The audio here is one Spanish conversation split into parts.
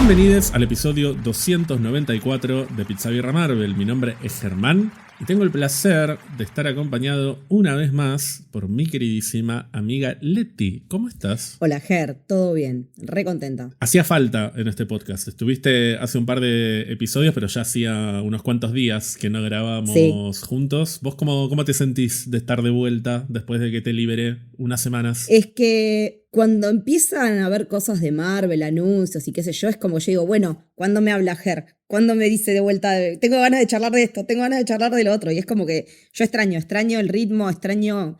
Bienvenidos al episodio 294 de Pizza Birra Marvel. Mi nombre es Germán y tengo el placer de estar acompañado una vez más por mi queridísima amiga Leti. ¿Cómo estás? Hola Ger, todo bien, re contenta. Hacía falta en este podcast. Estuviste hace un par de episodios, pero ya hacía unos cuantos días que no grabábamos juntos. ¿Vos cómo te sentís de estar de vuelta después de que te liberé unas semanas? Es que cuando empiezan a ver cosas de Marvel, anuncios y qué sé yo, es como yo digo, bueno, ¿cuándo me habla Ger? ¿Cuándo me dice de vuelta, tengo ganas de charlar de esto, tengo ganas de charlar de lo otro? Y es como que yo extraño el ritmo,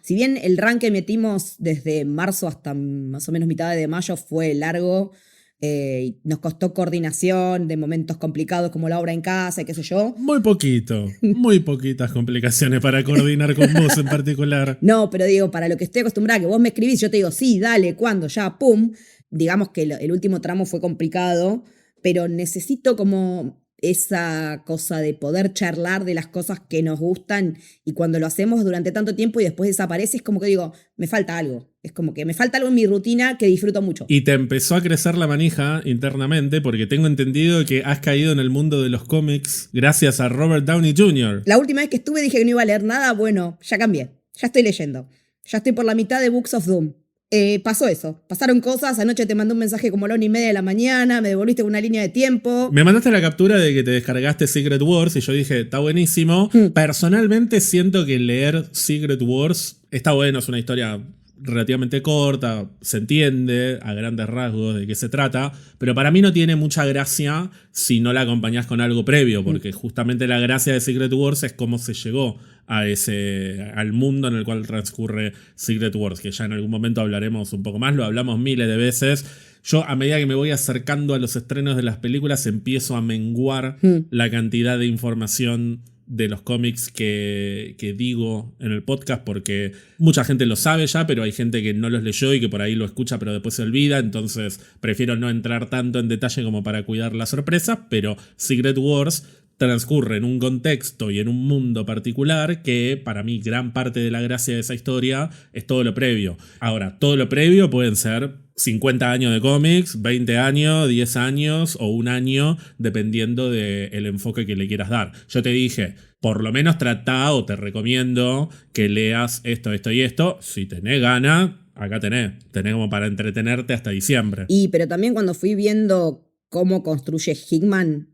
si bien el run que metimos desde marzo hasta más o menos mitad de mayo fue largo, y nos costó coordinación de momentos complicados como la obra en casa y qué sé yo. Muy poquitas complicaciones para coordinar con vos en particular. No, pero digo, para lo que estoy acostumbrada, que vos me escribís, yo te digo, sí, dale, ¿cuándo? Ya, pum. Digamos que el último tramo fue complicado, pero necesito como esa cosa de poder charlar de las cosas que nos gustan y cuando lo hacemos durante tanto tiempo y después desaparece, es como que digo, me falta algo. Es como que me falta algo en mi rutina que disfruto mucho. Y te empezó a crecer la manija internamente porque tengo entendido que has caído en el mundo de los cómics gracias a Robert Downey Jr. La última vez que estuve dije que no iba a leer nada, bueno, ya cambié, ya estoy leyendo. Ya estoy por la mitad de Books of Doom. Pasó eso, pasaron cosas, anoche te mandé un mensaje como a la 1:30 de la mañana, me devolviste una línea de tiempo. Me mandaste la captura de que te descargaste Secret Wars y yo dije, está buenísimo. Personalmente siento que leer Secret Wars está bueno, es una historia relativamente corta, se entiende a grandes rasgos de qué se trata, pero para mí no tiene mucha gracia si no la acompañás con algo previo, porque justamente la gracia de Secret Wars es cómo se llegó al mundo en el cual transcurre Secret Wars, que ya en algún momento hablaremos un poco más, lo hablamos miles de veces. Yo, a medida que me voy acercando a los estrenos de las películas, empiezo a menguar la cantidad de información de los cómics que digo en el podcast, porque mucha gente lo sabe ya, pero hay gente que no los leyó y que por ahí lo escucha pero después se olvida, entonces prefiero no entrar tanto en detalle como para cuidar la sorpresa, pero Secret Wars transcurre en un contexto y en un mundo particular que para mí gran parte de la gracia de esa historia es todo lo previo. Ahora, todo lo previo pueden ser 50 años de cómics, 20 años, 10 años o un año, dependiendo del enfoque que le quieras dar. Yo te dije, por lo menos trata o te recomiendo que leas esto y esto. Si tenés ganas, acá tenés como para entretenerte hasta diciembre. Pero también cuando fui viendo cómo construye Hickman,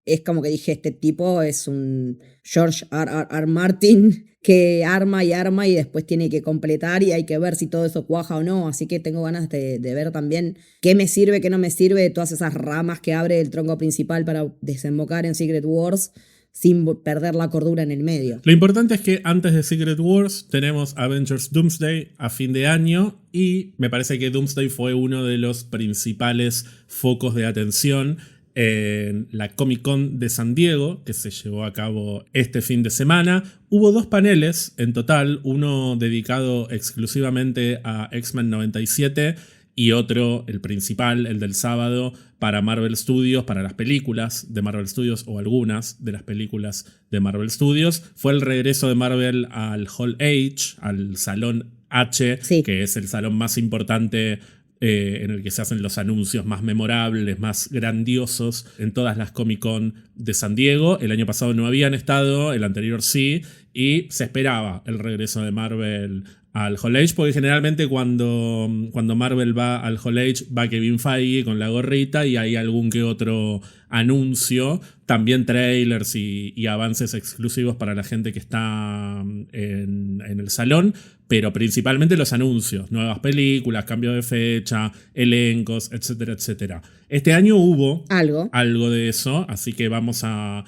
es como que dije, este tipo es un George R.R. Martin que arma y después tiene que completar y hay que ver si todo eso cuaja o no. Así que tengo ganas de ver también qué me sirve, qué no me sirve de todas esas ramas que abre el tronco principal para desembocar en Secret Wars sin perder la cordura en el medio. Lo importante es que antes de Secret Wars tenemos Avengers Doomsday a fin de año y me parece que Doomsday fue uno de los principales focos de atención en la Comic Con de San Diego, que se llevó a cabo este fin de semana. Hubo 2 paneles en total, uno dedicado exclusivamente a X-Men 97 y otro, el principal, el del sábado, para Marvel Studios, para las películas de Marvel Studios o algunas de las películas de Marvel Studios. Fue el regreso de Marvel al Hall H, al Salón H, sí, que es el salón más importante en el que se hacen los anuncios más memorables, más grandiosos en todas las Comic Con de San Diego. El año pasado no habían estado, el anterior sí, y se esperaba el regreso de Marvel al Hall H, porque generalmente cuando Marvel va al Hall H va Kevin Feige con la gorrita y hay algún que otro anuncio, también trailers y avances exclusivos para la gente que está en el salón, pero principalmente los anuncios, nuevas películas, cambio de fecha, elencos, etcétera, etcétera. Este año hubo algo de eso, así que vamos a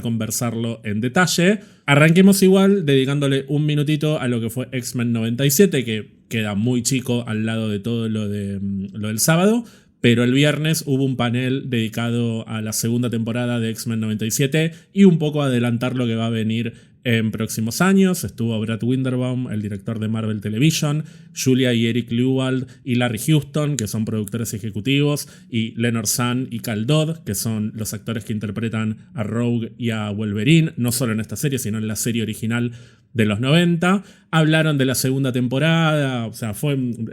conversarlo en detalle. Arranquemos igual dedicándole un minutito a lo que fue X-Men 97, que queda muy chico al lado de todo lo del sábado. Pero el viernes hubo un panel dedicado a la segunda temporada de X-Men 97 y un poco adelantar lo que va a venir en próximos años. Estuvo Brad Winderbaum, el director de Marvel Television, Julia y Eric Lewald y Larry Houston, que son productores ejecutivos, y Leonard Sun y Cal Dodd, que son los actores que interpretan a Rogue y a Wolverine, no solo en esta serie, sino en la serie original de los 90. Hablaron de la segunda temporada, o sea,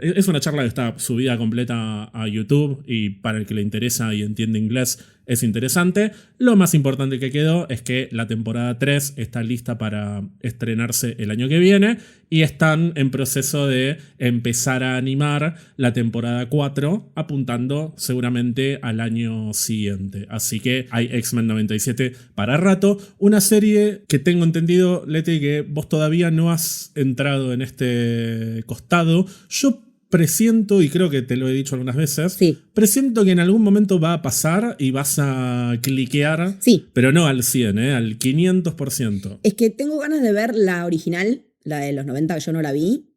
es una charla que está subida completa a YouTube y para el que le interesa y entiende inglés es interesante. Lo más importante que quedó es que la temporada 3 está lista para estrenarse el año que viene y están en proceso de empezar a animar la temporada 4, apuntando seguramente al año siguiente. Así que hay X-Men 97 para rato. Una serie que tengo entendido, Leti, que vos todavía no has entrado en este costado. Yo presiento, y creo que te lo he dicho algunas veces, Sí. presiento que en algún momento va a pasar y vas a cliquear, Sí. pero no al 100, al 500%. Es que tengo ganas de ver la original, la de los 90, que yo no la vi,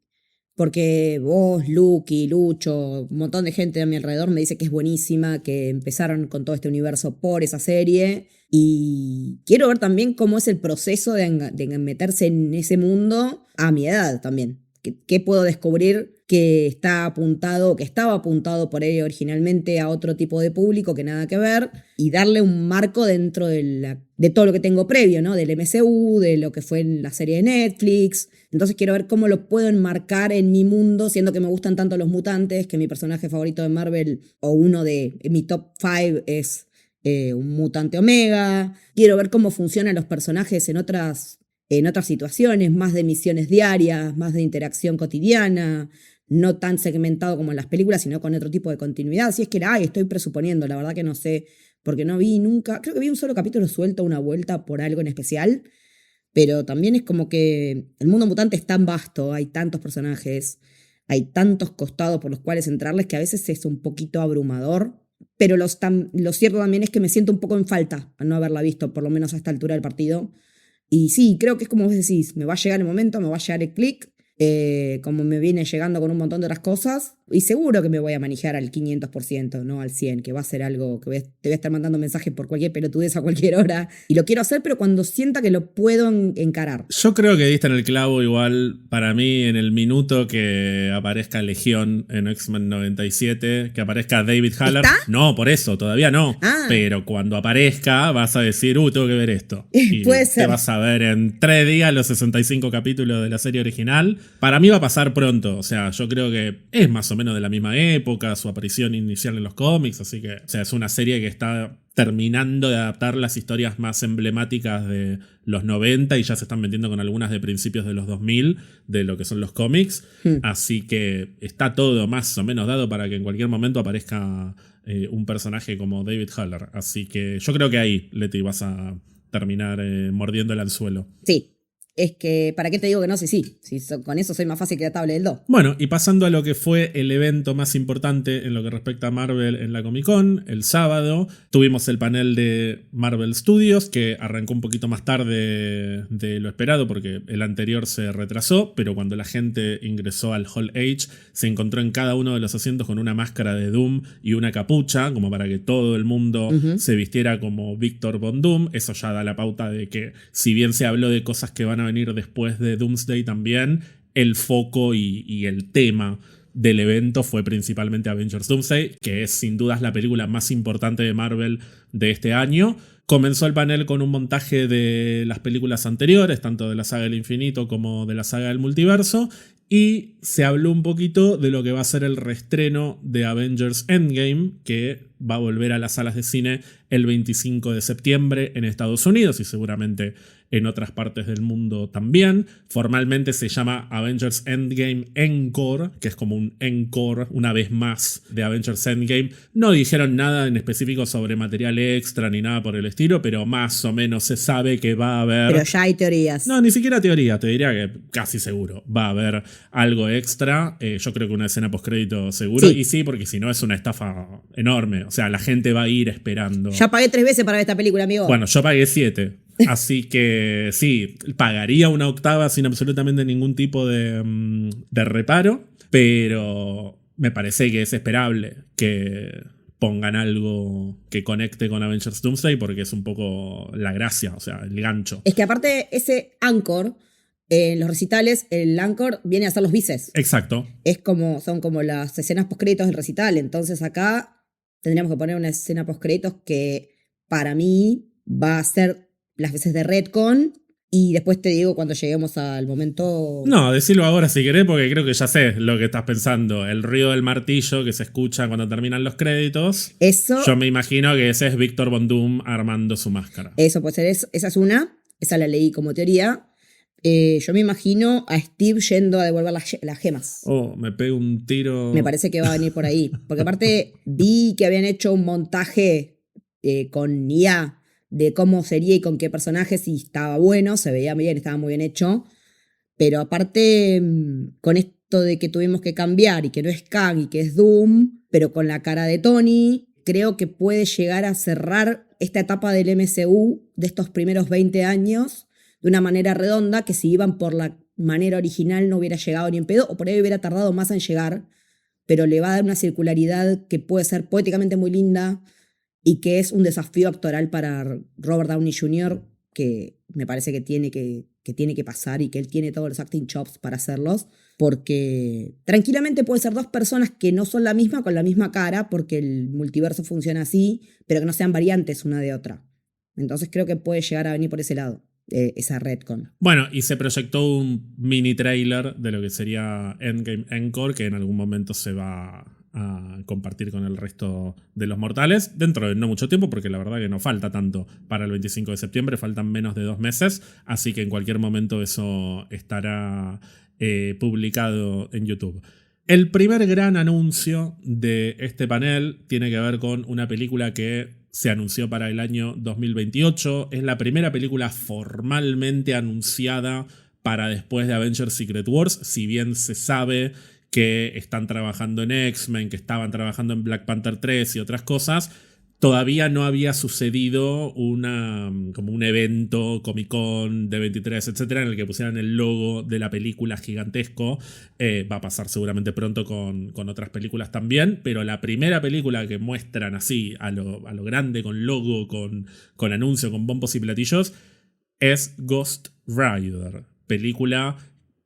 porque vos, Lucky, Lucho, un montón de gente a mi alrededor me dice que es buenísima, que empezaron con todo este universo por esa serie, y quiero ver también cómo es el proceso de meterse en ese mundo a mi edad también. ¿Qué puedo descubrir que está apuntado, que estaba apuntado por ahí originalmente a otro tipo de público que nada que ver, y darle un marco dentro de todo lo que tengo previo, ¿no? Del MCU, de lo que fue en la serie de Netflix? Entonces quiero ver cómo lo puedo enmarcar en mi mundo, siendo que me gustan tanto los mutantes, que mi personaje favorito de Marvel, o uno de mi top 5 es un mutante Omega. Quiero ver cómo funcionan los personajes en otras situaciones, más de misiones diarias, más de interacción cotidiana, no tan segmentado como en las películas, sino con otro tipo de continuidad. Si es que estoy presuponiendo, la verdad que no sé, porque no vi nunca, creo que vi un solo capítulo suelto, una vuelta por algo en especial, pero también es como que el mundo mutante es tan vasto, hay tantos personajes, hay tantos costados por los cuales entrarles que a veces es un poquito abrumador, pero lo cierto también es que me siento un poco en falta al no haberla visto, por lo menos a esta altura del partido. Y sí, creo que es como vos decís, me va a llegar el momento, me va a llegar el clic, como me viene llegando con un montón de otras cosas, y seguro que me voy a manejar al 500%, no al 100%, que va a ser algo que te voy a estar mandando mensajes por cualquier pelotudez a cualquier hora, y lo quiero hacer, pero cuando sienta que lo puedo encarar. Yo creo que diste en el clavo igual, para mí, en el minuto que aparezca Legión en X-Men 97, que aparezca David Haller. ¿Está? No, por eso, todavía no. Ah. Pero cuando aparezca vas a decir, tengo que ver esto. Y Puede ser. te vas a ver en 3 días los 65 capítulos de la serie original. Para mí va a pasar pronto, o sea, yo creo que es más o menos de la misma época, su aparición inicial en los cómics, así que, o sea, es una serie que está terminando de adaptar las historias más emblemáticas de los 90 y ya se están metiendo con algunas de principios de los 2000 de lo que son los cómics, así que está todo más o menos dado para que en cualquier momento aparezca un personaje como David Haller, así que yo creo que ahí, Leti, vas a terminar mordiendo el anzuelo. Sí. Es que, ¿para qué te digo que no? Sí. Con eso soy más fácil que la tabla del 2. Bueno, y pasando a lo que fue el evento más importante en lo que respecta a Marvel en la Comic Con, el sábado tuvimos el panel de Marvel Studios, que arrancó un poquito más tarde de lo esperado porque el anterior se retrasó, pero cuando la gente ingresó al Hall H se encontró en cada uno de los asientos con una máscara de Doom y una capucha, como para que todo el mundo se vistiera como Victor Von Doom. Eso ya da la pauta de que, si bien se habló de cosas que van a venir después de Doomsday también, el foco y el tema del evento fue principalmente Avengers Doomsday, que es sin dudas la película más importante de Marvel de este año. Comenzó el panel con un montaje de las películas anteriores, tanto de la saga del infinito como de la saga del multiverso, y se habló un poquito de lo que va a ser el reestreno de Avengers Endgame, que va a volver a las salas de cine el 25 de septiembre en Estados Unidos y seguramente en otras partes del mundo también. Formalmente se llama Avengers Endgame Encore, que es como un encore, una vez más, de Avengers Endgame. No dijeron nada en específico sobre material extra ni nada por el estilo, pero más o menos se sabe que va a haber... Pero ya hay teorías. No, ni siquiera teoría, te diría que casi seguro va a haber algo extra. Yo creo que una escena postcrédito seguro. Sí. Y sí, porque si no es una estafa enorme. O sea, la gente va a ir esperando. Ya pagué 3 veces para ver esta película, amigo. Bueno, yo pagué 7. Así que sí, pagaría una octava sin absolutamente ningún tipo de reparo, pero me parece que es esperable que pongan algo que conecte con Avengers Doomsday porque es un poco la gracia, o sea, el gancho. Es que aparte ese Anchor, en los recitales, el Anchor viene a ser los bises. Exacto. Son como las escenas postcréditos del recital, entonces acá tendríamos que poner una escena postcréditos que para mí va a ser las veces de retcon Y después te digo cuando lleguemos al momento. No, decilo ahora si querés, porque creo que ya sé lo que estás pensando. El ruido del martillo que se escucha cuando terminan los créditos. Eso. Yo me imagino que ese es Víctor Von Doom armando su máscara. Eso puede ser, esa es una. Esa la leí como teoría. Yo me imagino a Steve yendo a devolver las gemas. Oh, me pego un tiro. Me parece que va a venir por ahí. Porque aparte vi que habían hecho un montaje con IA de cómo sería y con qué personajes, y estaba bueno, se veía bien, estaba muy bien hecho. Pero aparte, con esto de que tuvimos que cambiar y que no es Kang y que es Doom, pero con la cara de Tony, creo que puede llegar a cerrar esta etapa del MCU de estos primeros 20 años de una manera redonda, que si iban por la manera original no hubiera llegado ni en pedo, o por ahí hubiera tardado más en llegar, pero le va a dar una circularidad que puede ser poéticamente muy linda y que es un desafío actoral para Robert Downey Jr., que me parece que tiene que pasar y que él tiene todos los acting chops para hacerlos, porque tranquilamente puede ser dos personas que no son la misma con la misma cara, porque el multiverso funciona así, pero que no sean variantes una de otra. Entonces creo que puede llegar a venir por ese lado, esa retcon. Bueno, y se proyectó un mini trailer de lo que sería Endgame Encore, que en algún momento se va a compartir con el resto de los mortales, dentro de no mucho tiempo, porque la verdad que no falta tanto para el 25 de septiembre, faltan menos de 2 meses, así que en cualquier momento eso estará publicado en YouTube. El primer gran anuncio de este panel tiene que ver con una película que se anunció para el año 2028. Es la primera película formalmente anunciada para después de Avengers Secret Wars, si bien se sabe que están trabajando en X-Men, que estaban trabajando en Black Panther 3 y otras cosas. Todavía no había sucedido como un evento Comic-Con de 23, etcétera, en el que pusieran el logo de la película gigantesco. Va a pasar seguramente pronto con otras películas también, pero la primera película que muestran así a lo grande, con logo, con anuncio, con bombos y platillos, es Ghost Rider, película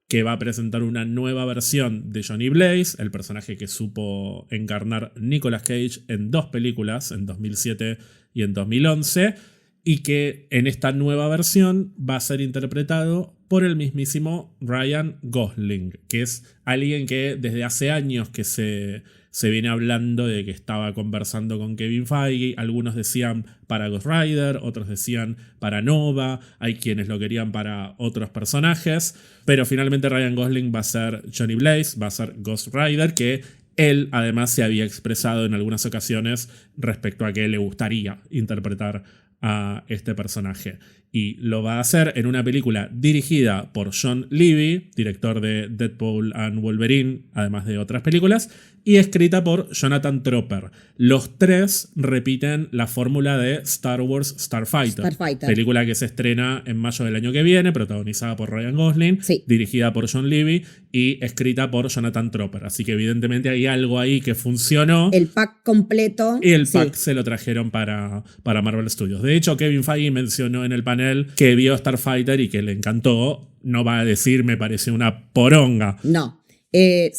que va a presentar una nueva versión de Johnny Blaze, el personaje que supo encarnar Nicolas Cage en 2 películas, en 2007 y en 2011, y que en esta nueva versión va a ser interpretado por el mismísimo Ryan Gosling, que es alguien que desde hace años que se viene hablando de que estaba conversando con Kevin Feige. Algunos decían para Ghost Rider, otros decían para Nova, hay quienes lo querían para otros personajes, pero finalmente Ryan Gosling va a ser Johnny Blaze, va a ser Ghost Rider, que él además se había expresado en algunas ocasiones respecto a que le gustaría interpretar a este personaje. Y lo va a hacer en una película dirigida por John Levy, director de Deadpool and Wolverine, además de otras películas, y escrita por Jonathan Tropper. Los 3 repiten la fórmula de Star Wars Starfighter, película que se estrena en mayo del año que viene, protagonizada por Ryan Gosling, sí, dirigida por John Levy y escrita por Jonathan Tropper. Así que evidentemente hay algo ahí que funcionó. El pack completo. Y el pack se lo trajeron para Marvel Studios. De hecho, Kevin Feige mencionó en el panel que vio Starfighter y que le encantó. No va a decir me pareció una poronga. No.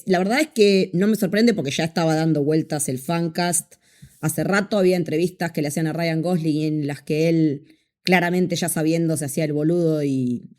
La verdad es que no me sorprende porque ya estaba dando vueltas el fancast. Hace rato había entrevistas que le hacían a Ryan Gosling en las que él, claramente ya sabiendo, se hacía el boludo y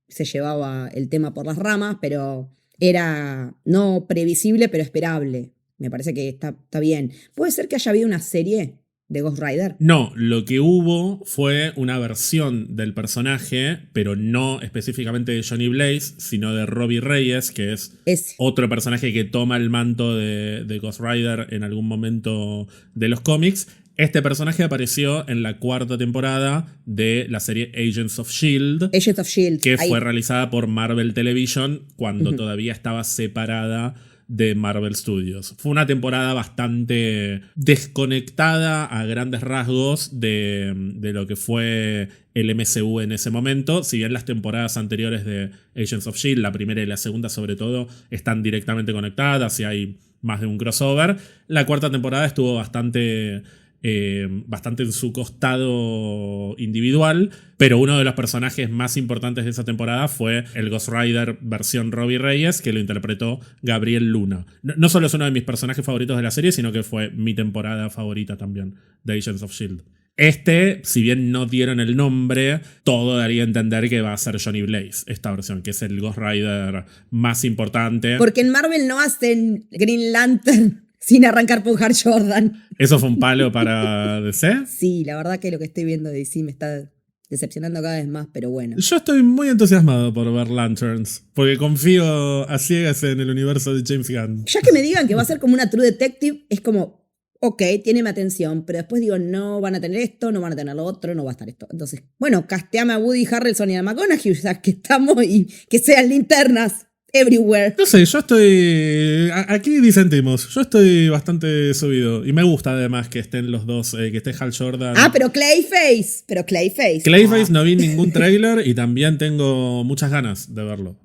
se llevaba el tema por las ramas, pero era no previsible, pero esperable. Me parece que está bien. ¿Puede ser que haya habido una serie de Ghost Rider? No, lo que hubo fue una versión del personaje, pero no específicamente de Johnny Blaze, sino de Robbie Reyes, que es otro personaje que toma el manto de Ghost Rider en algún momento de los cómics. Este personaje apareció en la 4ª temporada de la serie Agents of S.H.I.E.L.D. Agents of S.H.I.E.L.D. Que fue realizada por Marvel Television cuando todavía estaba separada de Marvel Studios. Fue una temporada bastante desconectada a grandes rasgos de lo que fue el MCU en ese momento. Si bien las temporadas anteriores de Agents of S.H.I.E.L.D., la primera y la segunda sobre todo, están directamente conectadas y hay más de un crossover, la 4ª temporada estuvo bastante en su costado individual, pero uno de los personajes más importantes de esa temporada fue el Ghost Rider versión Robbie Reyes, que lo interpretó Gabriel Luna. No solo es uno de mis personajes favoritos de la serie, sino que fue mi temporada favorita también de Agents of S.H.I.E.L.D. Si bien no dieron el nombre, todo daría a entender que va a ser Johnny Blaze, esta versión, que es el Ghost Rider más importante. Porque en Marvel no hacen Green Lantern sin arrancar por Hal Jordan. ¿Eso fue un palo para DC? Sí, la verdad que lo que estoy viendo de DC me está decepcionando cada vez más, pero bueno. Yo estoy muy entusiasmado por ver Lanterns, porque confío a ciegas en el universo de James Gunn. Ya que me digan que va a ser como una True Detective, es como, ok, tiene mi atención, pero después digo, no van a tener esto, no van a tener lo otro, no va a estar esto. Entonces, bueno, casteame a Woody Harrelson y a McConaughey, ya que estamos, y que sean linternas everywhere. No sé, yo estoy... Aquí disentimos. Yo estoy bastante subido. Y me gusta además que estén los dos, que esté Hal Jordan. Ah, pero Clayface. Clayface no vi ningún tráiler y también tengo muchas ganas de verlo.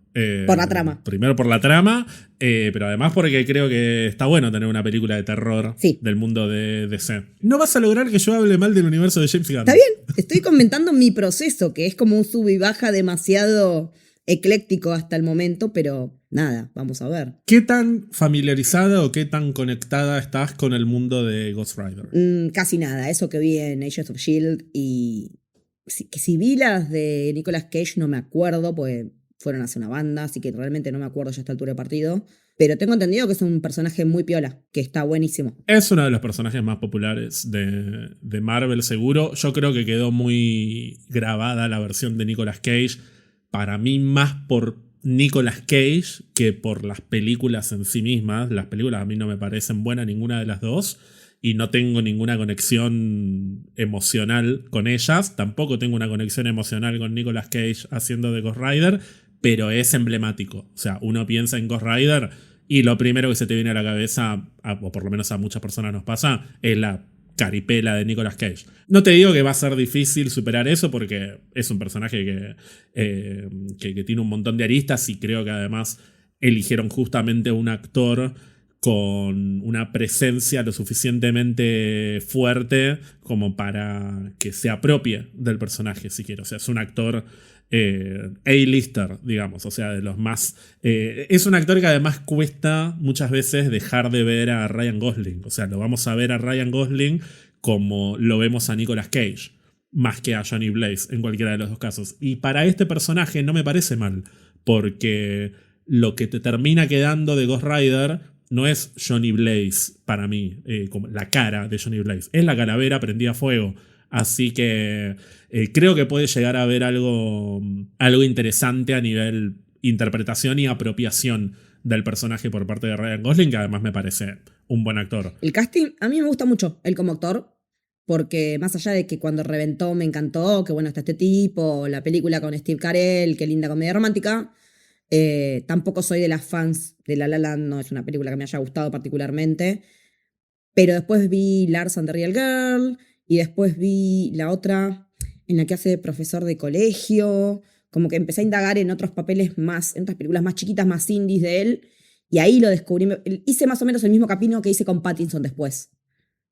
Por la trama. Primero por la trama, pero además porque creo que está bueno tener una película de terror del mundo de DC. No vas a lograr que yo hable mal del universo de James Gunn. Está bien, estoy comentando mi proceso, que es como un sub y baja demasiado ecléctico hasta el momento, pero nada, vamos a ver. ¿Qué tan familiarizada o qué tan conectada estás con el mundo de Ghost Rider? Casi nada, eso que vi en Agents of S.H.I.E.L.D. y si vi las de Nicolas Cage no me acuerdo, pues fueron hace una banda, así que realmente no me acuerdo ya a esta altura de partido. Pero tengo entendido que es un personaje muy piola, que está buenísimo. Es uno de los personajes más populares de Marvel, seguro. Yo creo que quedó muy grabada la versión de Nicolas Cage. Para mí, más por Nicolas Cage que por las películas en sí mismas. Las películas a mí no me parecen buenas ninguna de las dos. Y no tengo ninguna conexión emocional con ellas. Tampoco tengo una conexión emocional con Nicolas Cage haciendo de Ghost Rider. Pero es emblemático. O sea, uno piensa en Ghost Rider y lo primero que se te viene a la cabeza, o por lo menos a muchas personas nos pasa, es la caripela de Nicolas Cage. No te digo que va a ser difícil superar eso porque es un personaje que tiene un montón de aristas y creo que además eligieron justamente un actor con una presencia lo suficientemente fuerte como para que se apropie del personaje, si quiero. O sea, es un actor A-lister, digamos, o sea, de los más... es un actor que además cuesta muchas veces dejar de ver a Ryan Gosling. O sea, lo vamos a ver a Ryan Gosling como lo vemos a Nicolas Cage, más que a Johnny Blaze, en cualquiera de los dos casos. Y para este personaje no me parece mal, porque lo que te termina quedando de Ghost Rider no es Johnny Blaze para mí, como la cara de Johnny Blaze, es la calavera prendida a fuego. Así que creo que puede llegar a haber algo interesante a nivel interpretación y apropiación del personaje por parte de Ryan Gosling, que además me parece un buen actor. El casting, a mí me gusta mucho él como actor, porque más allá de que cuando reventó me encantó, que bueno está este tipo, la película con Steve Carell, qué linda comedia romántica, tampoco soy de las fans de La La Land, no es una película que me haya gustado particularmente, pero después vi Lars and the Real Girl, y después vi la otra en la que hace de profesor de colegio, como que empecé a indagar en otros papeles más, en otras películas más chiquitas, más indies de él, y ahí lo descubrí. Hice más o menos el mismo camino que hice con Pattinson después.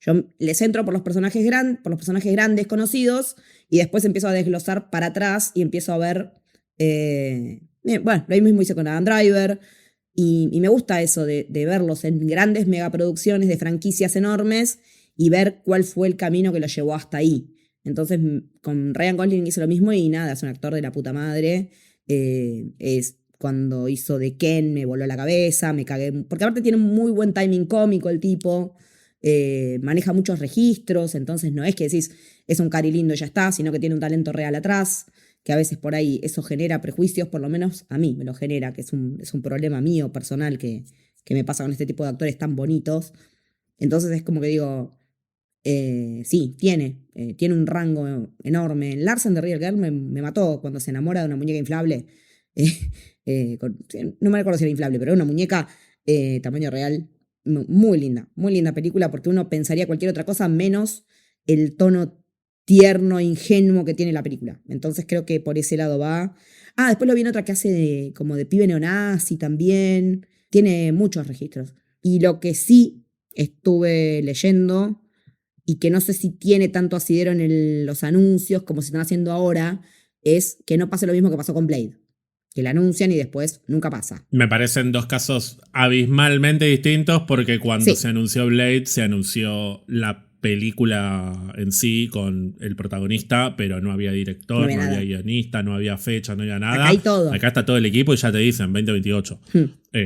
Yo les entro por los personajes grandes, conocidos, y después empiezo a desglosar para atrás y empiezo a ver... bueno, lo mismo hice con Adam Driver, y me gusta eso de verlos en grandes megaproducciones de franquicias enormes y ver cuál fue el camino que lo llevó hasta ahí. Entonces, con Ryan Gosling hice lo mismo y nada, es un actor de la puta madre. Es cuando hizo de Ken, me voló la cabeza, me cagué. Porque aparte tiene un muy buen timing cómico el tipo. Maneja muchos registros, entonces no es que decís es un cari lindo y ya está, sino que tiene un talento real atrás, que a veces por ahí eso genera prejuicios, por lo menos a mí me lo genera, que es un problema mío personal que me pasa con este tipo de actores tan bonitos. Entonces es como que digo, sí, tiene un rango enorme. En Lars and the Real Girl me mató cuando se enamora de una muñeca inflable. No me acuerdo si era inflable, pero una muñeca tamaño real. Muy linda película, porque uno pensaría cualquier otra cosa menos el tono tierno, ingenuo que tiene la película. Entonces creo que por ese lado va. Después lo vi en otra que hace como de pibe neonazi también. Tiene muchos registros. Y lo que sí estuve leyendo, y que no sé si tiene tanto asidero en los anuncios como se están haciendo ahora, es que no pase lo mismo que pasó con Blade. Que la anuncian y después nunca pasa. Me parecen dos casos abismalmente distintos porque cuando se anunció Blade, se anunció la película en sí con el protagonista, pero no había director, no había guionista, no había fecha, no había nada. Acá hay todo. Acá está todo el equipo y ya te dicen 2028.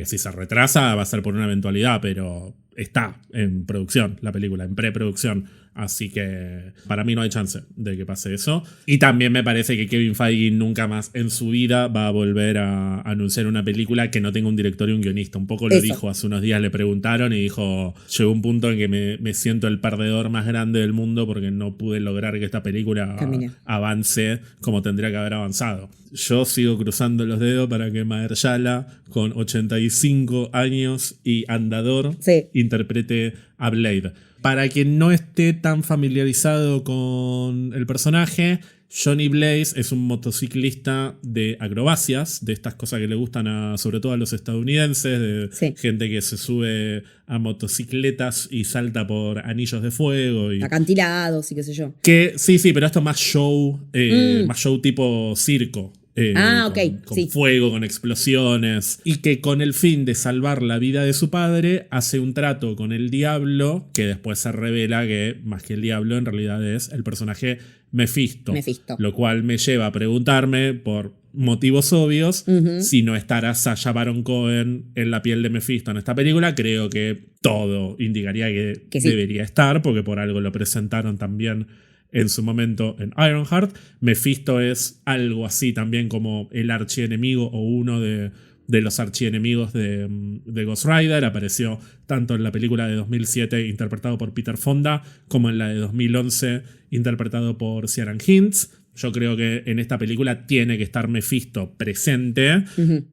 Si se retrasa va a ser por una eventualidad, pero está en producción la película, en preproducción. Así que para mí no hay chance de que pase eso. Y también me parece que Kevin Feige nunca más en su vida va a volver a anunciar una película que no tenga un director y un guionista. Un poco lo dijo hace unos días, le preguntaron y dijo, llegó un punto en que me siento el perdedor más grande del mundo porque no pude lograr que esta película avance como tendría que haber avanzado. Yo sigo cruzando los dedos para que Mahershala, con 85 años y andador, interprete a Blade. Para quien no esté tan familiarizado con el personaje, Johnny Blaze es un motociclista de acrobacias, de estas cosas que le gustan sobre todo a los estadounidenses, de gente que se sube a motocicletas y salta por anillos de fuego. Y acantilados y qué sé yo. Sí, pero esto es más show tipo circo. Con fuego, con explosiones, y que con el fin de salvar la vida de su padre hace un trato con el diablo, que después se revela que más que el diablo en realidad es el personaje Mephisto. Lo cual me lleva a preguntarme, por motivos obvios, si no estará Sacha Baron Cohen en la piel de Mephisto en esta película. Creo que todo indicaría que debería estar, porque por algo lo presentaron también en su momento en Ironheart. Mephisto es algo así también como el archienemigo o uno de los archienemigos de Ghost Rider. Apareció tanto en la película de 2007 interpretado por Peter Fonda como en la de 2011 interpretado por Ciarán Hinds. Yo creo que en esta película tiene que estar Mephisto presente.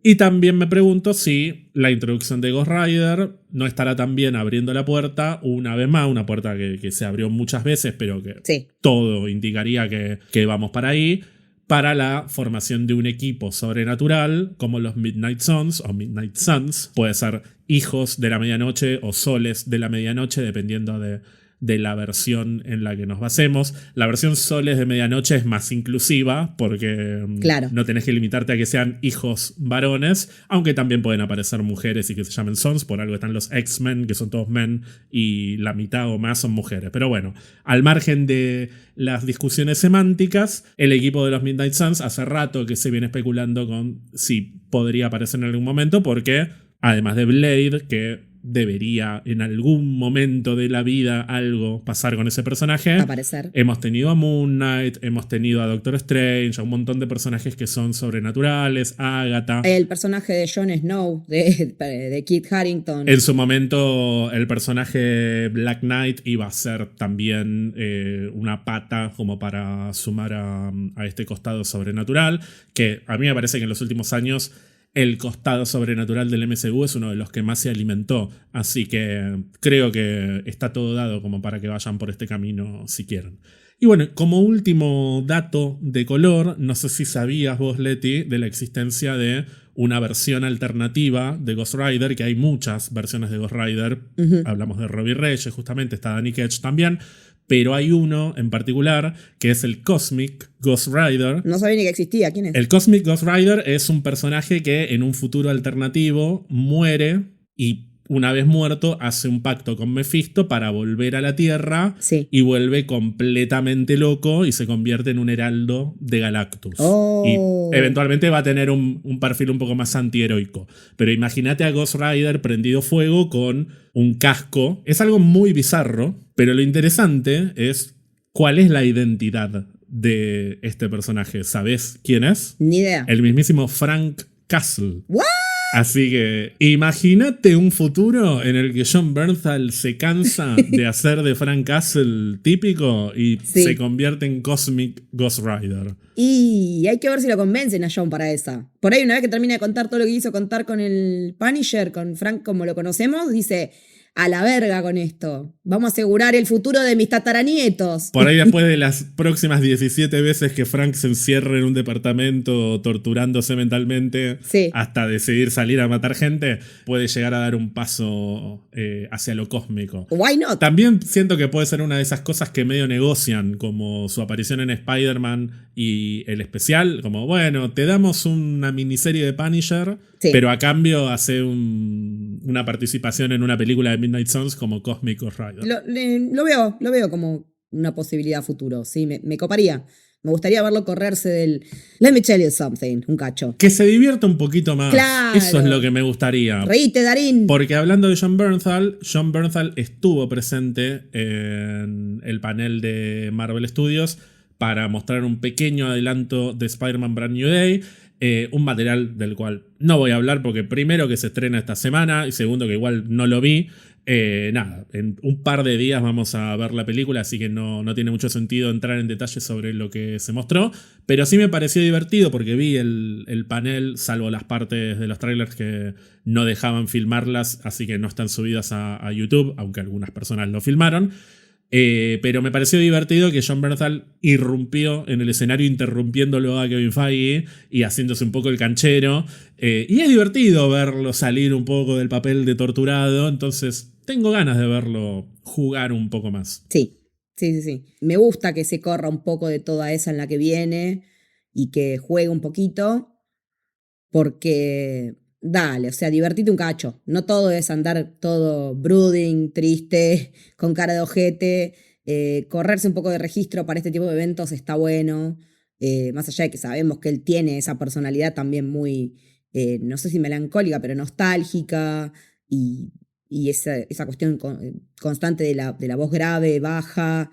Y también me pregunto si la introducción de Ghost Rider no estará también abriendo la puerta una vez más, una puerta que se abrió muchas veces, pero que todo indicaría que vamos para ahí, para la formación de un equipo sobrenatural como los Midnight Suns o Midnight Suns. Puede ser hijos de la medianoche o soles de la medianoche, dependiendo de la versión en la que nos basemos. La versión Soles de Medianoche es más inclusiva porque no tenés que limitarte a que sean hijos varones, aunque también pueden aparecer mujeres y que se llamen Sons. Por algo están los X-Men, que son todos men, y la mitad o más son mujeres. Pero bueno, al margen de las discusiones semánticas, el equipo de los Midnight Suns hace rato que se viene especulando con si podría aparecer en algún momento, porque además de Blade, que debería en algún momento de la vida algo pasar con ese personaje, hemos tenido a Moon Knight, hemos tenido a Doctor Strange, a un montón de personajes que son sobrenaturales, a Agatha. El personaje de Jon Snow, de Kit Harington. En su momento el personaje Black Knight iba a ser también una pata como para sumar a este costado sobrenatural, que a mí me parece que en los últimos años el costado sobrenatural del MCU es uno de los que más se alimentó, así que creo que está todo dado como para que vayan por este camino si quieren. Y bueno, como último dato de color, no sé si sabías vos, Leti, de la existencia de una versión alternativa de Ghost Rider, que hay muchas versiones de Ghost Rider. Hablamos de Robbie Reyes, justamente está Danny Ketch también, pero hay uno en particular que es el Cosmic Ghost Rider. No sabía ni que existía. ¿Quién es? El Cosmic Ghost Rider es un personaje que en un futuro alternativo muere y una vez muerto hace un pacto con Mephisto para volver a la Tierra y vuelve completamente loco y se convierte en un heraldo de Galactus. Y eventualmente va a tener un perfil un poco más antiheroico. Pero imagínate a Ghost Rider prendido fuego con un casco. Es algo muy bizarro, pero lo interesante es cuál es la identidad de este personaje. ¿Sabés quién es? Ni idea. El mismísimo Frank Castle. ¿What? Así que imagínate un futuro en el que Jon Bernthal se cansa de hacer de Frank Castle típico y se convierte en Cosmic Ghost Rider. Y hay que ver si lo convencen a Jon para esa. Por ahí, una vez que termine de contar todo lo que hizo contar con el Punisher, con Frank como lo conocemos, dice: a la verga con esto. Vamos a asegurar el futuro de mis tataranietos. Por ahí, después de las próximas 17 veces que Frank se encierre en un departamento torturándose mentalmente hasta decidir salir a matar gente, puede llegar a dar un paso hacia lo cósmico. Why not? También siento que puede ser una de esas cosas que medio negocian, como su aparición en Spider-Man y el especial. Como, bueno, te damos una miniserie de Punisher, pero a cambio hace un una participación en una película de Midnight Suns como Cosmic Ghost Rider. Lo veo como una posibilidad a futuro, sí, me coparía. Me gustaría verlo correrse del Let me tell you something, un cacho. Que se divierta un poquito más. Claro. Eso es lo que me gustaría. Reíte, Darín. Porque hablando de Jon Bernthal estuvo presente en el panel de Marvel Studios para mostrar un pequeño adelanto de Spider-Man Brand New Day. Un material del cual no voy a hablar porque primero que se estrena esta semana y segundo que igual no lo vi. Nada, en un par de días vamos a ver la película, así que no tiene mucho sentido entrar en detalles sobre lo que se mostró, pero sí me pareció divertido porque vi el panel, salvo las partes de los trailers que no dejaban filmarlas, así que no están subidas a YouTube, aunque algunas personas lo filmaron. Pero me pareció divertido que Jon Bernthal irrumpió en el escenario interrumpiéndolo a Kevin Feige y haciéndose un poco el canchero. Y es divertido verlo salir un poco del papel de torturado, entonces tengo ganas de verlo jugar un poco más. Sí. Me gusta que se corra un poco de toda esa en la que viene y que juegue un poquito, porque dale, o sea, divertite un cacho. No todo es andar todo brooding, triste, con cara de ojete. Correrse un poco de registro para este tipo de eventos está bueno. Más allá de que sabemos que él tiene esa personalidad también muy, no sé si melancólica, pero nostálgica. Y esa cuestión constante de la voz grave, baja,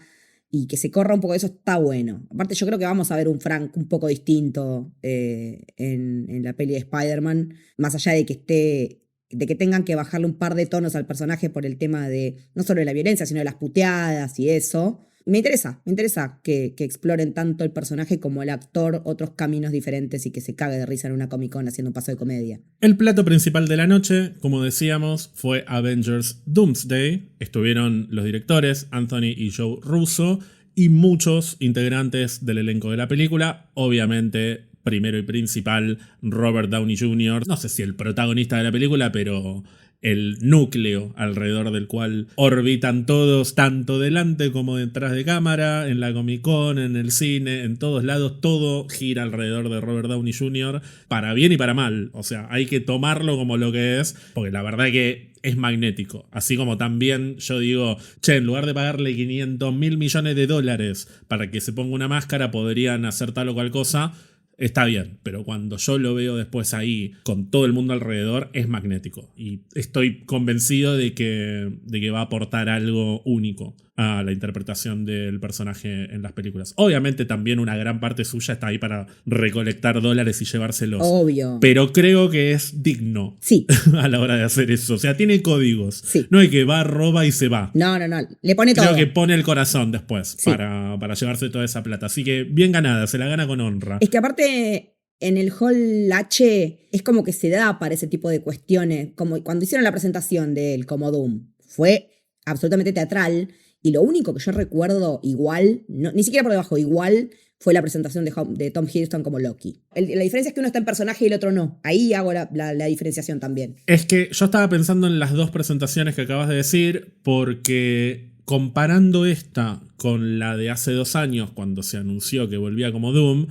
y que se corra un poco de eso está bueno. Aparte yo creo que vamos a ver un Frank un poco distinto en la peli de Spider-Man, más allá de que tengan que bajarle un par de tonos al personaje por el tema de, no solo de la violencia, sino de las puteadas y eso. Me interesa que exploren tanto el personaje como el actor otros caminos diferentes y que se cague de risa en una Comic-Con haciendo un paso de comedia. El plato principal de la noche, como decíamos, fue Avengers Doomsday. Estuvieron los directores Anthony y Joe Russo y muchos integrantes del elenco de la película. Obviamente, primero y principal, Robert Downey Jr. No sé si el protagonista de la película, pero el núcleo alrededor del cual orbitan todos, tanto delante como detrás de cámara, en la Comic Con, en el cine, en todos lados, todo gira alrededor de Robert Downey Jr. para bien y para mal. O sea, hay que tomarlo como lo que es, porque la verdad que es magnético. Así como también yo digo, che, en lugar de pagarle 500.000 millones de dólares para que se ponga una máscara, podrían hacer tal o cual cosa. Está bien, pero cuando yo lo veo después ahí con todo el mundo alrededor es magnético y estoy convencido de que va a aportar algo único a la interpretación del personaje en las películas. Obviamente también una gran parte suya está ahí para recolectar dólares y llevárselos. Obvio. Pero creo que es digno sí. a la hora de hacer eso. O sea, tiene códigos. Sí. No es que va, roba y se va. No. Le pone todo. Creo que pone el corazón después sí. para llevarse toda esa plata. Así que bien ganada, se la gana con honra. Es que aparte en el Hall H es como que se da para ese tipo de cuestiones. Como cuando hicieron la presentación de él como Doom. Fue absolutamente teatral. Y lo único que yo recuerdo igual, ni siquiera por debajo, igual fue la presentación de Tom Hiddleston como Loki. La diferencia es que uno está en personaje y el otro no. Ahí hago la diferenciación también. Es que yo estaba pensando en las dos presentaciones que acabas de decir, porque comparando esta con la de hace 2 años, cuando se anunció que volvía como Doom,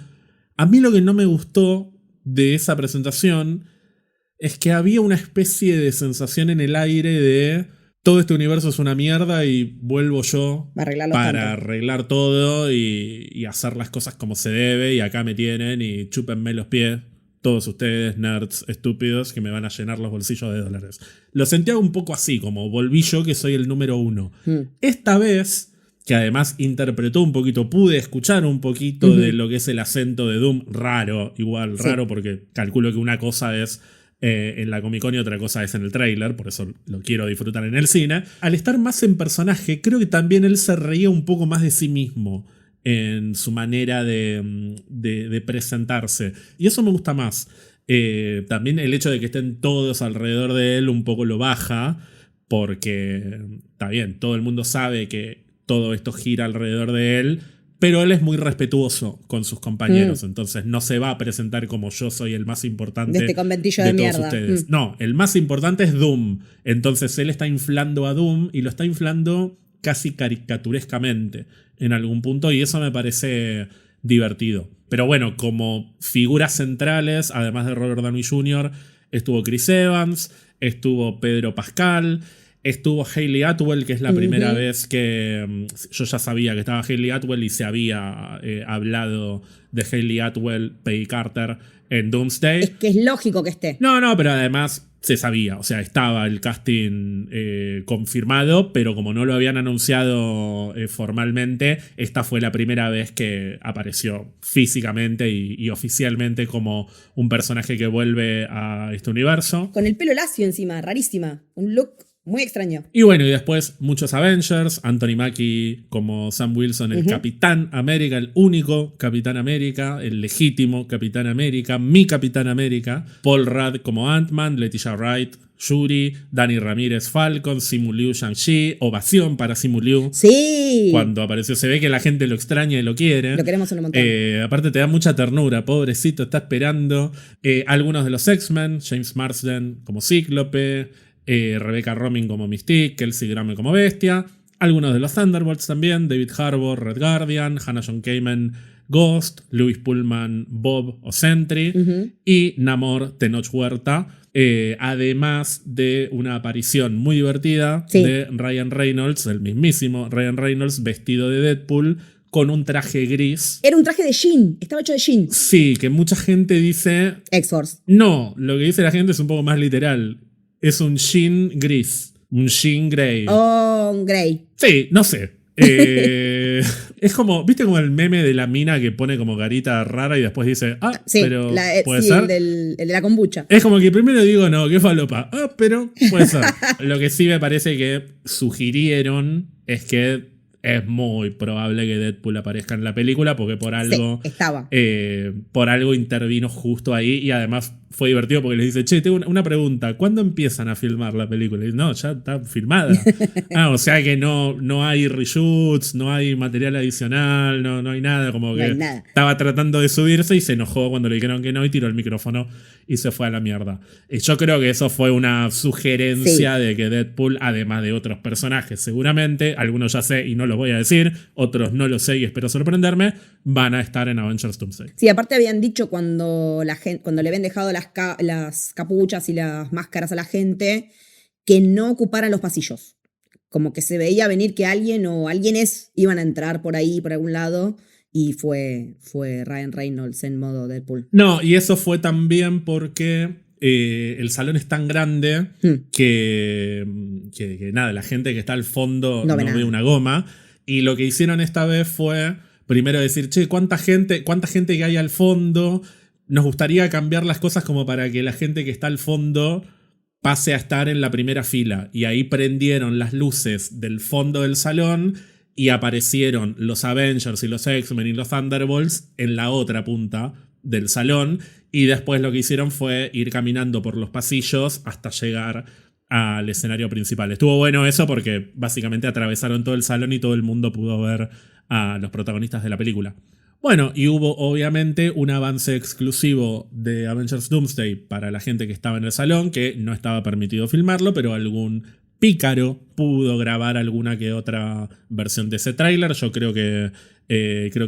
a mí lo que no me gustó de esa presentación es que había una especie de sensación en el aire de todo este universo es una mierda y vuelvo yo para arreglar todo y hacer las cosas como se debe y acá me tienen y chúpenme los pies todos ustedes, nerds estúpidos, que me van a llenar los bolsillos de dólares. Lo sentía un poco así, como volví yo que soy el número 1. Esta vez, que además interpretó un poquito, pude escuchar un poquito de lo que es el acento de Doom, raro, igual raro, porque calculo que una cosa es en la Comic Con y otra cosa es en el tráiler, por eso lo quiero disfrutar en el cine. Al estar más en personaje, creo que también él se reía un poco más de sí mismo en su manera de presentarse. Y eso me gusta más. También el hecho de que estén todos alrededor de él un poco lo baja, porque está bien, todo el mundo sabe que todo esto gira alrededor de él, pero él es muy respetuoso con sus compañeros, entonces no se va a presentar como yo soy el más importante de este conventillo de de todos mierda. ustedes. No, el más importante es Doom. Entonces él está inflando a Doom y lo está inflando casi caricaturescamente en algún punto y eso me parece divertido. Pero bueno, como figuras centrales, además de Robert Downey Jr., estuvo Chris Evans, estuvo Pedro Pascal, estuvo Hayley Atwell, que es la primera vez que yo ya sabía que estaba Hayley Atwell y se había hablado de Hayley Atwell, Peggy Carter en Doomsday. Es que es lógico que esté. No, pero además se sabía, o sea, estaba el casting confirmado, pero como no lo habían anunciado formalmente, esta fue la primera vez que apareció físicamente y oficialmente como un personaje que vuelve a este universo. Con el pelo lacio encima, rarísima. Un look muy extraño. Y bueno, y después muchos Avengers, Anthony Mackie como Sam Wilson, el Capitán América, el único Capitán América, el legítimo Capitán América, mi Capitán América, Paul Rudd como Ant-Man, Leticia Wright, Shuri, Dani Ramírez Falcon, Simu Liu Shang-Chi, ovación para Simu Liu. Sí. Cuando apareció, se ve que la gente lo extraña y lo quiere. Lo queremos un montón. Aparte te da mucha ternura, pobrecito, está esperando. Algunos de los X-Men, James Marsden como Cíclope, Rebecca Romijn como Mystique, Kelsey Grammer como Bestia, algunos de los Thunderbolts también, David Harbour, Red Guardian, Hannah John Kamen, Ghost, Louis Pullman, Bob o Sentry, y Namor Tenoch Huerta, además de una aparición muy divertida de Ryan Reynolds, el mismísimo Ryan Reynolds, vestido de Deadpool, con un traje gris. Era un traje de jean, estaba hecho de jean. Sí, que mucha gente dice... X-Force. No, lo que dice la gente es un poco más literal. Es un jean gris. Un jean grey. Oh, grey. Sí, no sé. Es como, ¿viste como el meme de la mina que pone como carita rara y después dice, sí, pero puede sí, ser? el de la kombucha. Es como que primero digo, no, qué falopa. Pero puede ser. Lo que sí me parece que sugirieron es que es muy probable que Deadpool aparezca en la película porque por algo, sí, estaba. Por algo intervino justo ahí y además fue divertido porque les dice, che, tengo una pregunta, ¿cuándo empiezan a filmar la película? Y no, ya está filmada. O sea que no hay reshoots, no hay material adicional, no hay nada, como que nada. Estaba tratando de subirse y se enojó cuando le dijeron que no y tiró el micrófono y se fue a la mierda. Yo creo que eso fue una sugerencia de que Deadpool, además de otros personajes seguramente, algunos ya sé y no los voy a decir, otros no lo sé y espero sorprenderme, van a estar en Avengers Doomsday. Sí, aparte habían dicho cuando le habían dejado las capuchas y las máscaras a la gente que no ocuparan los pasillos. Como que se veía venir que alguien o alguienes iban a entrar por ahí, por algún lado, y fue Ryan Reynolds en modo Deadpool. No, y eso fue también porque el salón es tan grande que nada, la gente que está al fondo no ve una goma. Y lo que hicieron esta vez fue primero decir, che, ¿cuánta gente que hay al fondo? Nos gustaría cambiar las cosas como para que la gente que está al fondo pase a estar en la primera fila. Y ahí prendieron las luces del fondo del salón y aparecieron los Avengers y los X-Men y los Thunderbolts en la otra punta del salón. Y después lo que hicieron fue ir caminando por los pasillos hasta llegar al escenario principal. Estuvo bueno eso porque básicamente atravesaron todo el salón y todo el mundo pudo ver a los protagonistas de la película. Bueno, y hubo obviamente un avance exclusivo de Avengers Doomsday para la gente que estaba en el salón, que no estaba permitido filmarlo, pero algún pícaro pudo grabar alguna que otra versión de ese tráiler. Yo creo que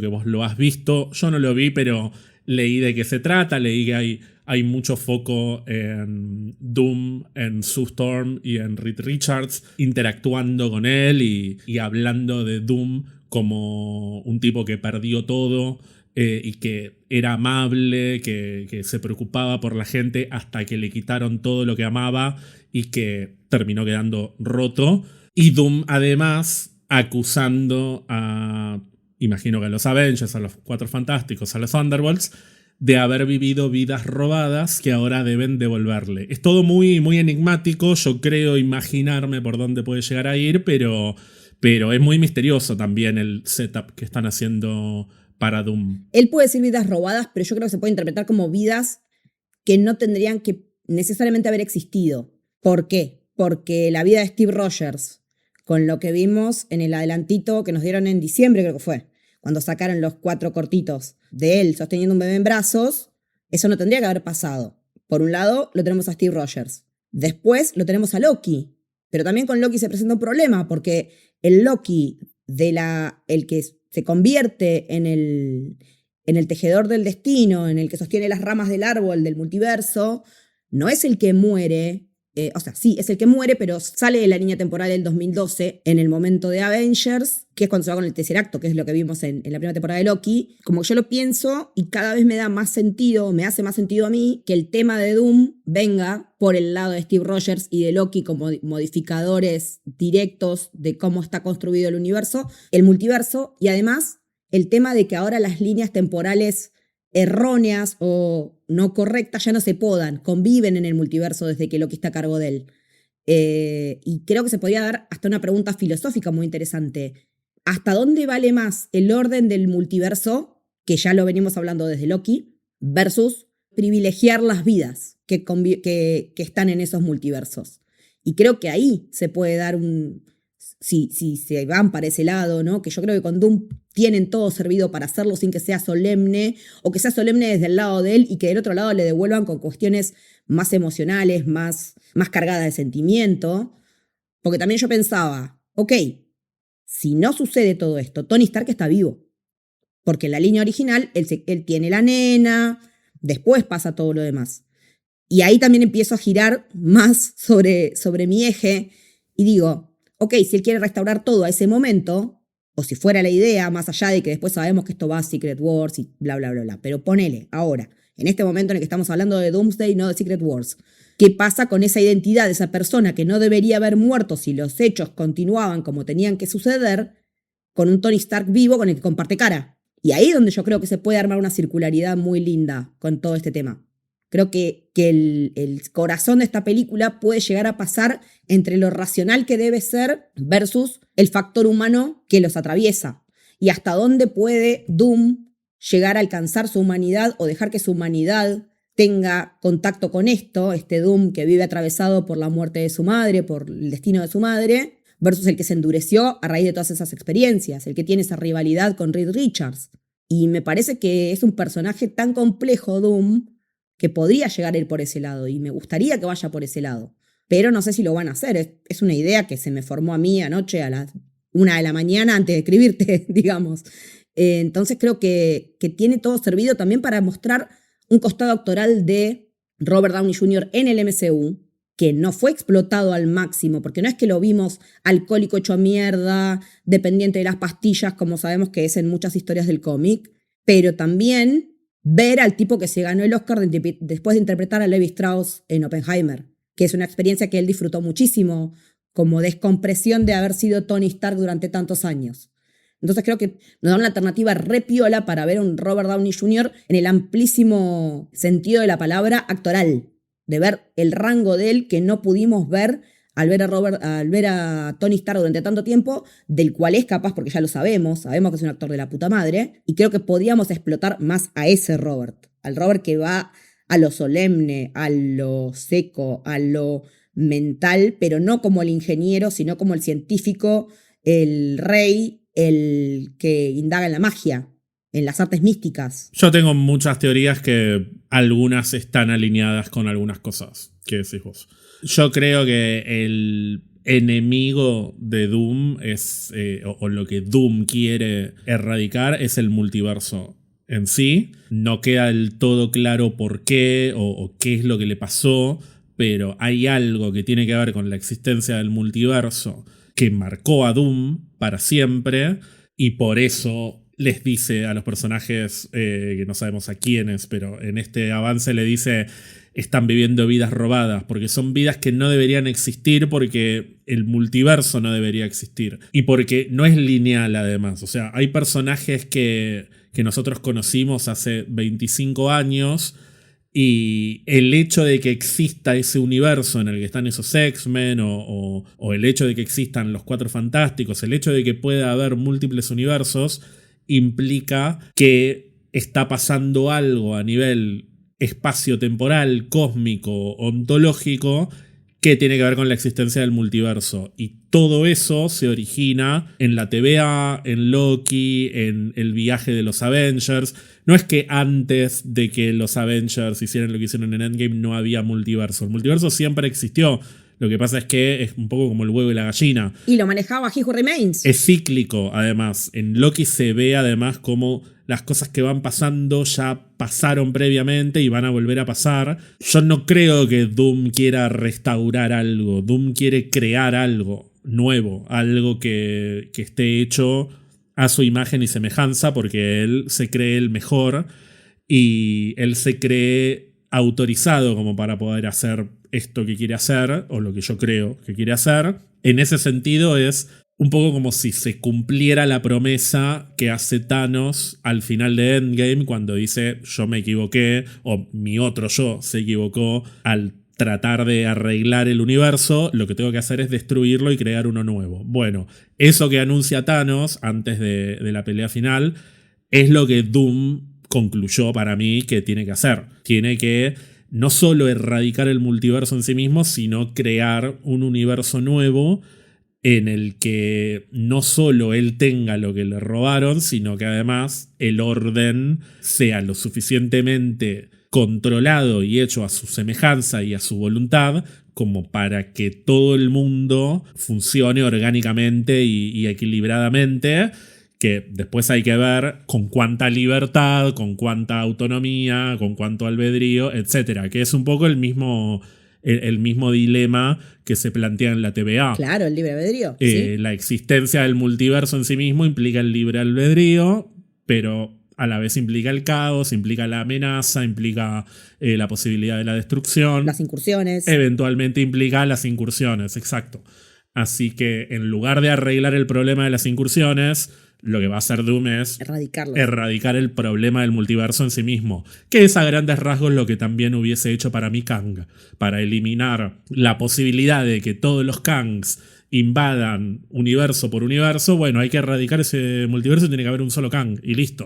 vos lo has visto. Yo no lo vi, pero leí de qué se trata. Leí que hay mucho foco en Doom, en Sue Storm y en Reed Richards interactuando con él y hablando de Doom como un tipo que perdió todo y que era amable, que se preocupaba por la gente hasta que le quitaron todo lo que amaba y que terminó quedando roto. Y Doom además acusando imagino que a los Avengers, a los Cuatro Fantásticos, a los Thunderbolts, de haber vivido vidas robadas que ahora deben devolverle. Es todo muy, muy enigmático, yo creo imaginarme por dónde puede llegar a ir, pero es muy misterioso también el setup que están haciendo para Doom. Él puede decir vidas robadas, pero yo creo que se puede interpretar como vidas que no tendrían que necesariamente haber existido. ¿Por qué? Porque la vida de Steve Rogers, con lo que vimos en el adelantito que nos dieron en diciembre, creo que fue, cuando sacaron los 4 cortitos de él sosteniendo un bebé en brazos, eso no tendría que haber pasado. Por un lado, lo tenemos a Steve Rogers. Después lo tenemos a Loki. Pero también con Loki se presenta un problema, porque el Loki, el que se convierte en el tejedor del destino, en el que sostiene las ramas del árbol del multiverso, no es el que muere O sea, sí, es el que muere, pero sale de la línea temporal del 2012 en el momento de Avengers, que es cuando se va con el Tesseracto, que es lo que vimos en la primera temporada de Loki. Como yo lo pienso y cada vez me da más sentido, me hace más sentido a mí que el tema de Doom venga por el lado de Steve Rogers y de Loki como modificadores directos de cómo está construido el multiverso, y además el tema de que ahora las líneas temporales erróneas o no correctas ya no se podan, conviven en el multiverso desde que Loki está a cargo de él. Y creo que se podría dar hasta una pregunta filosófica muy interesante. ¿Hasta dónde vale más el orden del multiverso, que ya lo venimos hablando desde Loki, versus privilegiar las vidas que están en esos multiversos? Y creo que ahí se puede dar si se van para ese lado, ¿no? Que yo creo que con Doom tienen todo servido para hacerlo sin que sea solemne, o que sea solemne desde el lado de él y que del otro lado le devuelvan con cuestiones más emocionales, más cargadas de sentimiento. Porque también yo pensaba, ok, si no sucede todo esto, Tony Stark está vivo. Porque en la línea original él tiene la nena, después pasa todo lo demás. Y ahí también empiezo a girar más sobre mi eje y digo, ok, si él quiere restaurar todo a ese momento, o si fuera la idea, más allá de que después sabemos que esto va a Secret Wars y bla, bla, bla, bla, pero ponele ahora, en este momento en el que estamos hablando de Doomsday, no de Secret Wars, ¿qué pasa con esa identidad de esa persona que no debería haber muerto si los hechos continuaban como tenían que suceder, con un Tony Stark vivo con el que comparte cara? Y ahí es donde yo creo que se puede armar una circularidad muy linda con todo este tema. Creo que el corazón de esta película puede llegar a pasar entre lo racional que debe ser versus el factor humano que los atraviesa. Y hasta dónde puede Doom llegar a alcanzar su humanidad o dejar que su humanidad tenga contacto con esto, este Doom que vive atravesado por la muerte de su madre, por el destino de su madre, versus el que se endureció a raíz de todas esas experiencias, el que tiene esa rivalidad con Reed Richards. Y me parece que es un personaje tan complejo, Doom, que podría llegar a ir por ese lado, y me gustaría que vaya por ese lado. Pero no sé si lo van a hacer. Es una idea que se me formó a mí anoche a las 1 de la mañana antes de escribirte, digamos. Entonces creo que tiene todo servido también para mostrar un costado actoral de Robert Downey Jr. en el MCU, que no fue explotado al máximo, porque no es que lo vimos alcohólico hecho a mierda, dependiente de las pastillas, como sabemos que es en muchas historias del cómic, pero también ver al tipo que se ganó el Oscar después de interpretar a Levi Strauss en Oppenheimer, que es una experiencia que él disfrutó muchísimo, como descompresión de haber sido Tony Stark durante tantos años. Entonces creo que nos da una alternativa re piola para ver a un Robert Downey Jr. en el amplísimo sentido de la palabra actoral, de ver el rango de él que no pudimos ver al ver a Tony Stark durante tanto tiempo, del cual es capaz, porque ya lo sabemos que es un actor de la puta madre, y creo que podíamos explotar más a ese Robert, al Robert que va a lo solemne, a lo seco, a lo mental, pero no como el ingeniero, sino como el científico, el rey, el que indaga en la magia, en las artes místicas. Yo tengo muchas teorías que algunas están alineadas con algunas cosas que decís vos. Yo creo que el enemigo de Doom es, o lo que Doom quiere erradicar, es el multiverso en sí. No queda del todo claro por qué o qué es lo que le pasó, pero hay algo que tiene que ver con la existencia del multiverso que marcó a Doom para siempre, y por eso les dice a los personajes, que no sabemos a quiénes, pero en este avance le dice: están viviendo vidas robadas, porque son vidas que no deberían existir, porque el multiverso no debería existir, y porque no es lineal además. O sea, hay personajes que nosotros conocimos hace 25 años, y el hecho de que exista ese universo en el que están esos X-Men, o el hecho de que existan los Cuatro Fantásticos, el hecho de que pueda haber múltiples universos, implica que está pasando algo a nivel espacio-temporal, cósmico, ontológico, que tiene que ver con la existencia del multiverso. Y todo eso se origina en la TVA, en Loki, en el viaje de los Avengers. No es que antes de que los Avengers hicieran lo que hicieron en Endgame no había multiverso. El multiverso siempre existió. Lo que pasa es que es un poco como el huevo y la gallina. Y lo manejaba He Who Remains. Es cíclico, además. En Loki se ve además como las cosas que van pasando ya pasaron previamente y van a volver a pasar. Yo no creo que Doom quiera restaurar algo. Doom quiere crear algo nuevo, algo que esté hecho a su imagen y semejanza, porque él se cree el mejor y él se cree autorizado como para poder hacer esto que quiere hacer, o lo que yo creo que quiere hacer. En ese sentido es un poco como si se cumpliera la promesa que hace Thanos al final de Endgame cuando dice yo me equivoqué, o mi otro yo se equivocó al tratar de arreglar el universo, lo que tengo que hacer es destruirlo y crear uno nuevo. Bueno, eso que anuncia Thanos antes de la pelea final es lo que Doom concluyó para mí que tiene que hacer. Tiene que no solo erradicar el multiverso en sí mismo, sino crear un universo nuevo en el que no solo él tenga lo que le robaron, sino que además el orden sea lo suficientemente controlado y hecho a su semejanza y a su voluntad como para que todo el mundo funcione orgánicamente y equilibradamente, que después hay que ver con cuánta libertad, con cuánta autonomía, con cuánto albedrío, etcétera, que es un poco el mismo dilema que se plantea en la TVA. Claro, el libre albedrío. ¿Sí? La existencia del multiverso en sí mismo implica el libre albedrío, pero a la vez implica el caos, implica la amenaza, implica la posibilidad de la destrucción. Las incursiones. Eventualmente implica las incursiones, exacto. Así que en lugar de arreglar el problema de las incursiones, lo que va a hacer Doom es erradicar el problema del multiverso en sí mismo, que es a grandes rasgos lo que también hubiese hecho para mí Kang, para eliminar la posibilidad de que todos los Kangs invadan universo por universo. Bueno, hay que erradicar ese multiverso y tiene que haber un solo Kang y listo.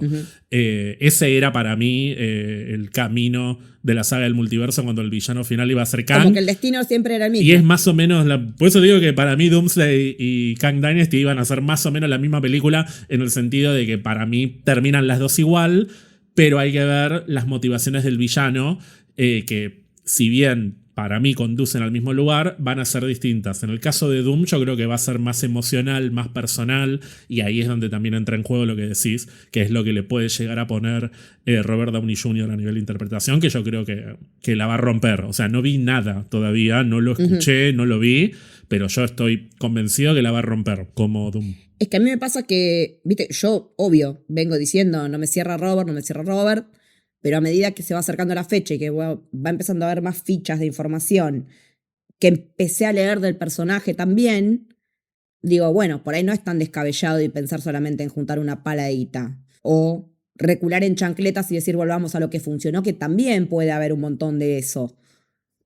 Ese era para mí el camino de la saga del multiverso cuando el villano final iba a ser Kang. Como que el destino siempre era el mismo. Y es más o menos, por eso digo que para mí Doomsday y Kang Dynasty iban a ser más o menos la misma película, en el sentido de que para mí terminan las dos igual, pero hay que ver las motivaciones del villano, que si bien para mí conducen al mismo lugar, van a ser distintas. En el caso de Doom yo creo que va a ser más emocional, más personal, y ahí es donde también entra en juego lo que decís, que es lo que le puede llegar a poner Robert Downey Jr. a nivel de interpretación, que yo creo que la va a romper. O sea, no vi nada todavía, no lo escuché, no lo vi, pero yo estoy convencido que la va a romper como Doom. Es que a mí me pasa que, viste, yo, obvio, vengo diciendo, no me cierra Robert, pero a medida que se va acercando la fecha y que va empezando a haber más fichas de información, que empecé a leer del personaje también, digo, bueno, por ahí no es tan descabellado y pensar solamente en juntar una paladita. O recular en chancletas y decir, volvamos a lo que funcionó, que también puede haber un montón de eso.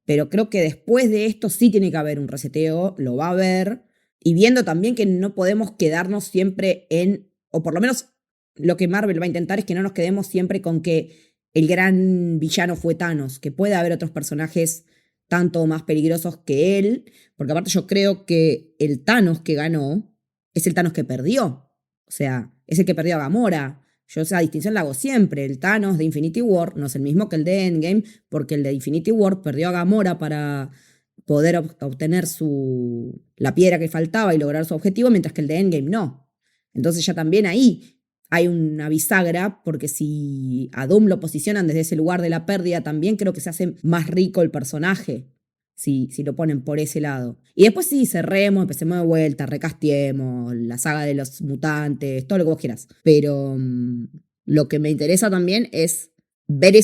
Pero creo que después de esto sí tiene que haber un reseteo, lo va a haber, y viendo también que no podemos quedarnos siempre en, o por lo menos lo que Marvel va a intentar es que no nos quedemos siempre con que el gran villano fue Thanos, que puede haber otros personajes tanto más peligrosos que él, porque aparte yo creo que el Thanos que ganó es el Thanos que perdió. O sea, es el que perdió a Gamora. Yo esa distinción la hago siempre. El Thanos de Infinity War no es el mismo que el de Endgame, porque el de Infinity War perdió a Gamora para poder obtener la piedra que faltaba y lograr su objetivo, mientras que el de Endgame no. Entonces ya también ahí hay una bisagra, porque si a Doom lo posicionan desde ese lugar de la pérdida, también creo que se hace más rico el personaje, si lo ponen por ese lado. Y después sí, cerremos, empecemos de vuelta, recastiemos la saga de los mutantes, todo lo que vos quieras. Pero lo que me interesa también es ver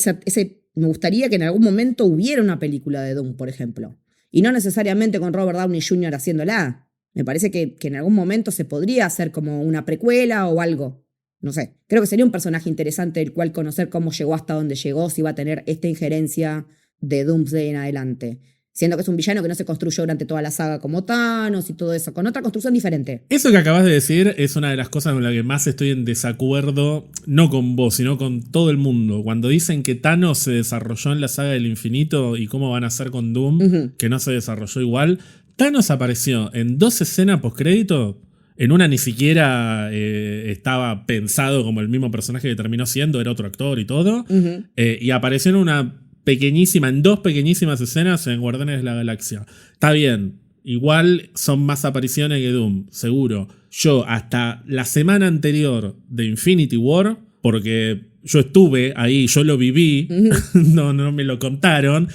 me gustaría que en algún momento hubiera una película de Doom, por ejemplo. Y no necesariamente con Robert Downey Jr. haciéndola. Me parece que en algún momento se podría hacer como una precuela o algo. No sé, creo que sería un personaje interesante el cual conocer cómo llegó hasta donde llegó, si va a tener esta injerencia de Doomsday en adelante. Siendo que es un villano que no se construyó durante toda la saga como Thanos y todo eso, con otra construcción diferente. Eso que acabas de decir es una de las cosas con las que más estoy en desacuerdo, no con vos, sino con todo el mundo. Cuando dicen que Thanos se desarrolló en la saga del infinito y cómo van a hacer con Doom, que no se desarrolló igual, Thanos apareció en 2 escenas postcrédito. En una ni siquiera estaba pensado como el mismo personaje que terminó siendo, era otro actor y todo. Y apareció en 2 pequeñísimas escenas en Guardianes de la Galaxia. Está bien, igual son más apariciones que Doom, seguro. Yo hasta la semana anterior de Infinity War porque yo estuve ahí, yo lo viví, no me lo contaron.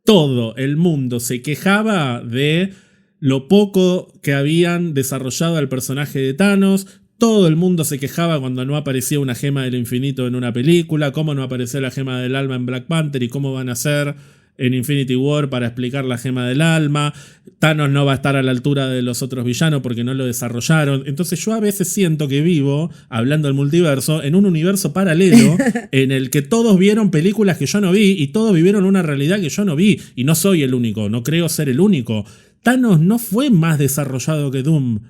Todo el mundo se quejaba de lo poco que habían desarrollado al personaje de Thanos. Todo el mundo se quejaba cuando no aparecía una gema del infinito en una película, cómo no aparecía la gema del alma en Black Panther y cómo van a hacer en Infinity War para explicar la gema del alma. Thanos no va a estar a la altura de los otros villanos porque no lo desarrollaron. Entonces yo a veces siento que vivo, hablando del multiverso, en un universo paralelo en el que todos vieron películas que yo no vi y todos vivieron una realidad que yo no vi. Y no soy el único, no creo ser el único. Thanos no fue más desarrollado que Doom.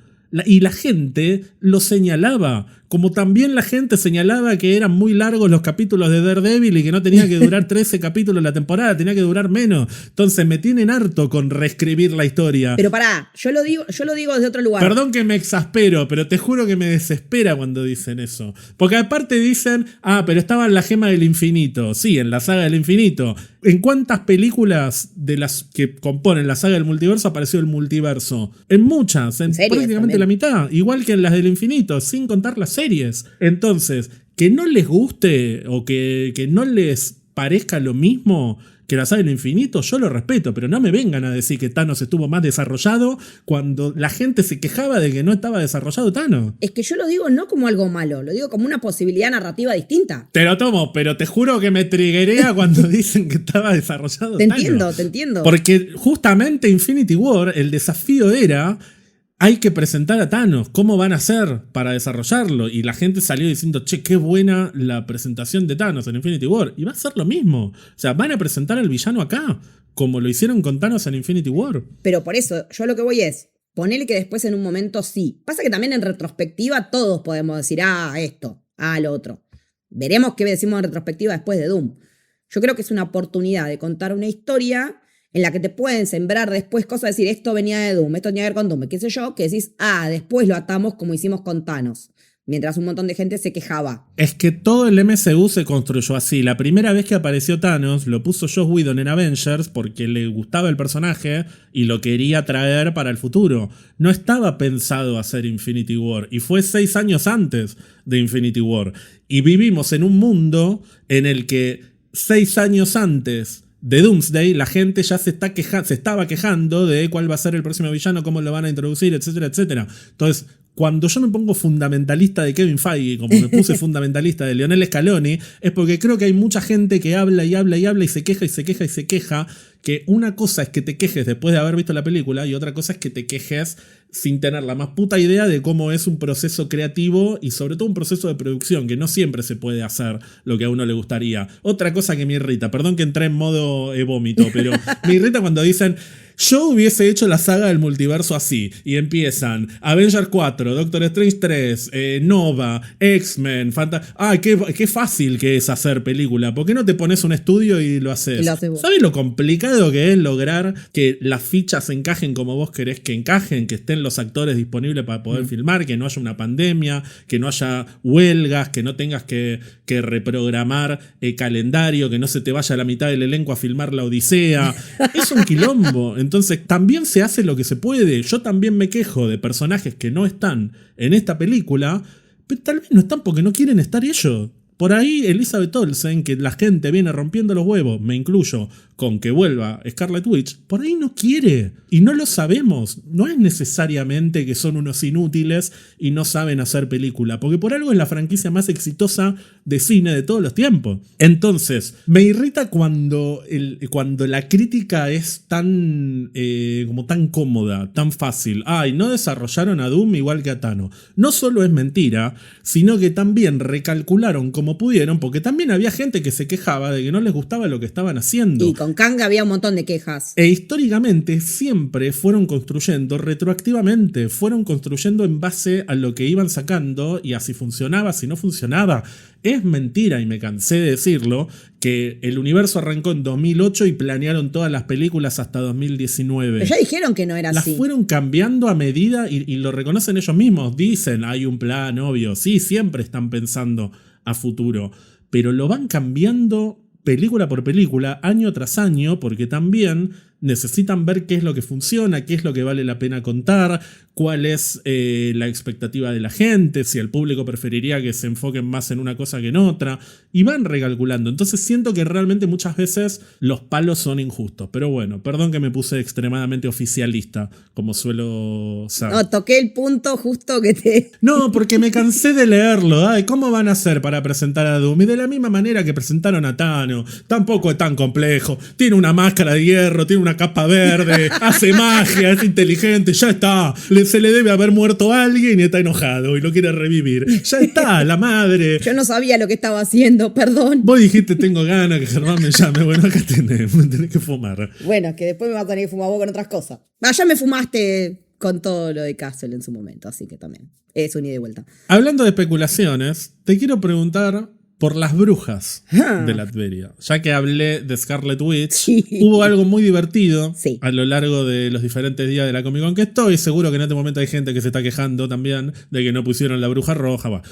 Y la gente lo señalaba, como también la gente señalaba que eran muy largos los capítulos de Daredevil y que no tenía que durar 13 capítulos la temporada, tenía que durar menos. Entonces me tienen harto con reescribir la historia. Pero pará, yo lo digo desde otro lugar. Perdón que me exaspero, pero te juro que me desespera cuando dicen eso. Porque aparte dicen, pero estaba en la gema del infinito. Sí, en la saga del infinito. ¿En cuántas películas de las que componen la saga del multiverso apareció el multiverso? En muchas, en prácticamente también la mitad. Igual que en las del infinito, sin contar las series. Entonces, que no les guste o que no les parezca lo mismo que la saga del infinito, yo lo respeto, pero no me vengan a decir que Thanos estuvo más desarrollado cuando la gente se quejaba de que no estaba desarrollado Thanos. Es que yo lo digo no como algo malo, lo digo como una posibilidad narrativa distinta. Te lo tomo, pero te juro que me triggerea cuando dicen que estaba desarrollado Thanos. Te entiendo. Porque justamente Infinity War, el desafío era: hay que presentar a Thanos, ¿cómo van a hacer para desarrollarlo? Y la gente salió diciendo, che, qué buena la presentación de Thanos en Infinity War. Y va a ser lo mismo. O sea, van a presentar al villano acá, como lo hicieron con Thanos en Infinity War. Pero por eso, yo lo que voy es, ponele que después en un momento sí. Pasa que también en retrospectiva todos podemos decir, esto, lo otro. Veremos qué decimos en retrospectiva después de Doom. Yo creo que es una oportunidad de contar una historia en la que te pueden sembrar después cosas, decir, esto venía de Doom, esto tenía que ver con Doom, qué sé yo, que decís, después lo atamos como hicimos con Thanos. Mientras un montón de gente se quejaba. Es que todo el MCU se construyó así. La primera vez que apareció Thanos lo puso Joss Whedon en Avengers porque le gustaba el personaje y lo quería traer para el futuro. No estaba pensado hacer Infinity War y fue 6 años antes de Infinity War. Y vivimos en un mundo en el que 6 años antes de Doomsday, la gente ya se estaba quejando de cuál va a ser el próximo villano, cómo lo van a introducir, etcétera, etcétera. Entonces, cuando yo me pongo fundamentalista de Kevin Feige, como me puse fundamentalista de Lionel Scaloni, es porque creo que hay mucha gente que habla y habla y habla y se queja y se queja y se queja, que una cosa es que te quejes después de haber visto la película y otra cosa es que te quejes sin tener la más puta idea de cómo es un proceso creativo y sobre todo un proceso de producción, que no siempre se puede hacer lo que a uno le gustaría. Otra cosa que me irrita, perdón que entré en modo vómito, pero me irrita cuando dicen: yo hubiese hecho la saga del multiverso así. Y empiezan Avengers 4, Doctor Strange 3, Nova, X-Men, qué fácil que es hacer película. ¿Por qué no te pones un estudio y lo haces? ¿Sabes lo complicado que es lograr que las fichas encajen como vos querés que encajen? Que estén los actores disponibles para poder filmar, que no haya una pandemia, que no haya huelgas, que no tengas que reprogramar el calendario, que no se te vaya la mitad del elenco a filmar la Odisea. Es un quilombo. Entonces también se hace lo que se puede. Yo también me quejo de personajes que no están en esta película, pero tal vez no están porque no quieren estar ellos. Por ahí Elizabeth Olsen, que la gente viene rompiendo los huevos, me incluyo, con que vuelva Scarlet Witch, por ahí no quiere. Y no lo sabemos. No es necesariamente que son unos inútiles y no saben hacer película, porque por algo es la franquicia más exitosa de cine de todos los tiempos. Entonces, me irrita cuando la crítica es tan cómoda, tan fácil. No desarrollaron a Doom igual que a Thanos. No solo es mentira, sino que también recalcularon como pudieron, porque también había gente que se quejaba de que no les gustaba lo que estaban haciendo. Y con Kang había un montón de quejas. E históricamente siempre fueron construyendo retroactivamente, fueron construyendo en base a lo que iban sacando y así funcionaba, si no funcionaba. Es mentira, y me cansé de decirlo, que el universo arrancó en 2008 y planearon todas las películas hasta 2019. Pero ya dijeron que no era así. Las fueron cambiando a medida y lo reconocen ellos mismos. Dicen, hay un plan, obvio. Sí, siempre están pensando a futuro. Pero lo van cambiando película por película, año tras año, porque también necesitan ver qué es lo que funciona, qué es lo que vale la pena contar, cuál es la expectativa de la gente, si el público preferiría que se enfoquen más en una cosa que en otra, y van recalculando. Entonces siento que realmente muchas veces los palos son injustos, pero bueno, perdón que me puse extremadamente oficialista, como suelo ser. No, toqué el punto justo que te... No, porque me cansé de leerlo. Ay, ¿cómo van a hacer para presentar a Doom? Y de la misma manera que presentaron a Thanos, tampoco es tan complejo. Tiene una máscara de hierro, tiene una capa verde, hace magia, es inteligente, ya está. Se le debe haber muerto a alguien y está enojado y lo quiere revivir. Ya está, la madre. Yo no sabía lo que estaba haciendo, perdón. Vos dijiste, tengo ganas que Germán me llame. Bueno, acá me tenés que fumar. Bueno, que después me vas a tener que fumar vos con otras cosas. Ya me fumaste con todo lo de Castle en su momento, así que también es un ida y vuelta. Hablando de especulaciones, te quiero preguntar por las brujas de Latveria. Ya que hablé de Scarlet Witch, Sí. hubo algo muy divertido Sí. a lo largo de los diferentes días de la Comic Con que estoy seguro que en este momento hay gente que se está quejando también de que no pusieron la bruja roja. Va.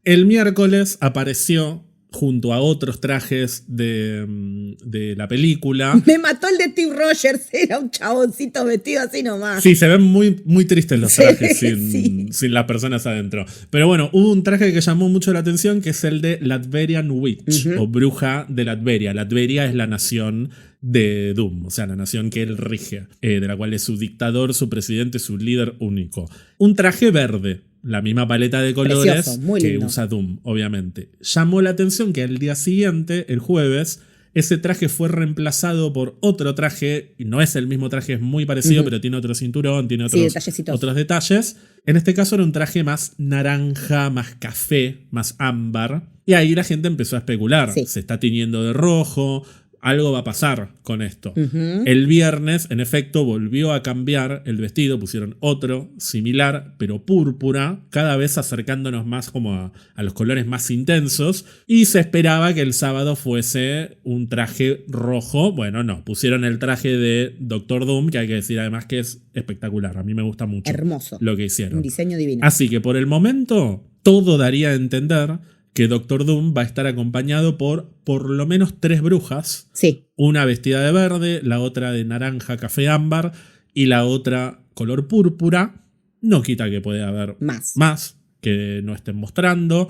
El miércoles apareció junto a otros trajes de la película. Me mató el de Steve Rogers, era un chaboncito vestido así nomás. Sí, se ven muy, muy tristes los trajes Sí. sin las personas adentro. Pero bueno, hubo un traje que llamó mucho la atención, que es el de Latverian Witch, o bruja de Latveria. Latveria es la nación de Doom, o sea, la nación que él rige, de la cual es su dictador, su presidente, su líder único. Un traje verde. La misma paleta de colores Precioso, muy que lindo. usa Doom, obviamente. Llamó la atención que al día siguiente, el jueves, ese traje fue reemplazado por otro traje, y no es el mismo traje, es muy parecido, pero tiene otro cinturón, tiene otros detalles. En este caso era un traje más naranja, más café, más ámbar. Y ahí la gente empezó a especular. Sí. Se está tiñendo de rojo. Algo va a pasar con esto. El viernes, en efecto, volvió a cambiar el vestido. Pusieron otro similar, pero púrpura, cada vez acercándonos más como a los colores más intensos. Y se esperaba que el sábado fuese un traje rojo. Bueno, no. Pusieron el traje de Doctor Doom, que hay que decir además que es espectacular. A mí me gusta mucho. Hermoso. Lo que hicieron. Un diseño divino. Así que por el momento, todo daría a entender que Doctor Doom va a estar acompañado por lo menos 3 brujas. Sí. Una vestida de verde, la otra de naranja, café, ámbar y la otra color púrpura. No quita que pueda haber más que no estén mostrando.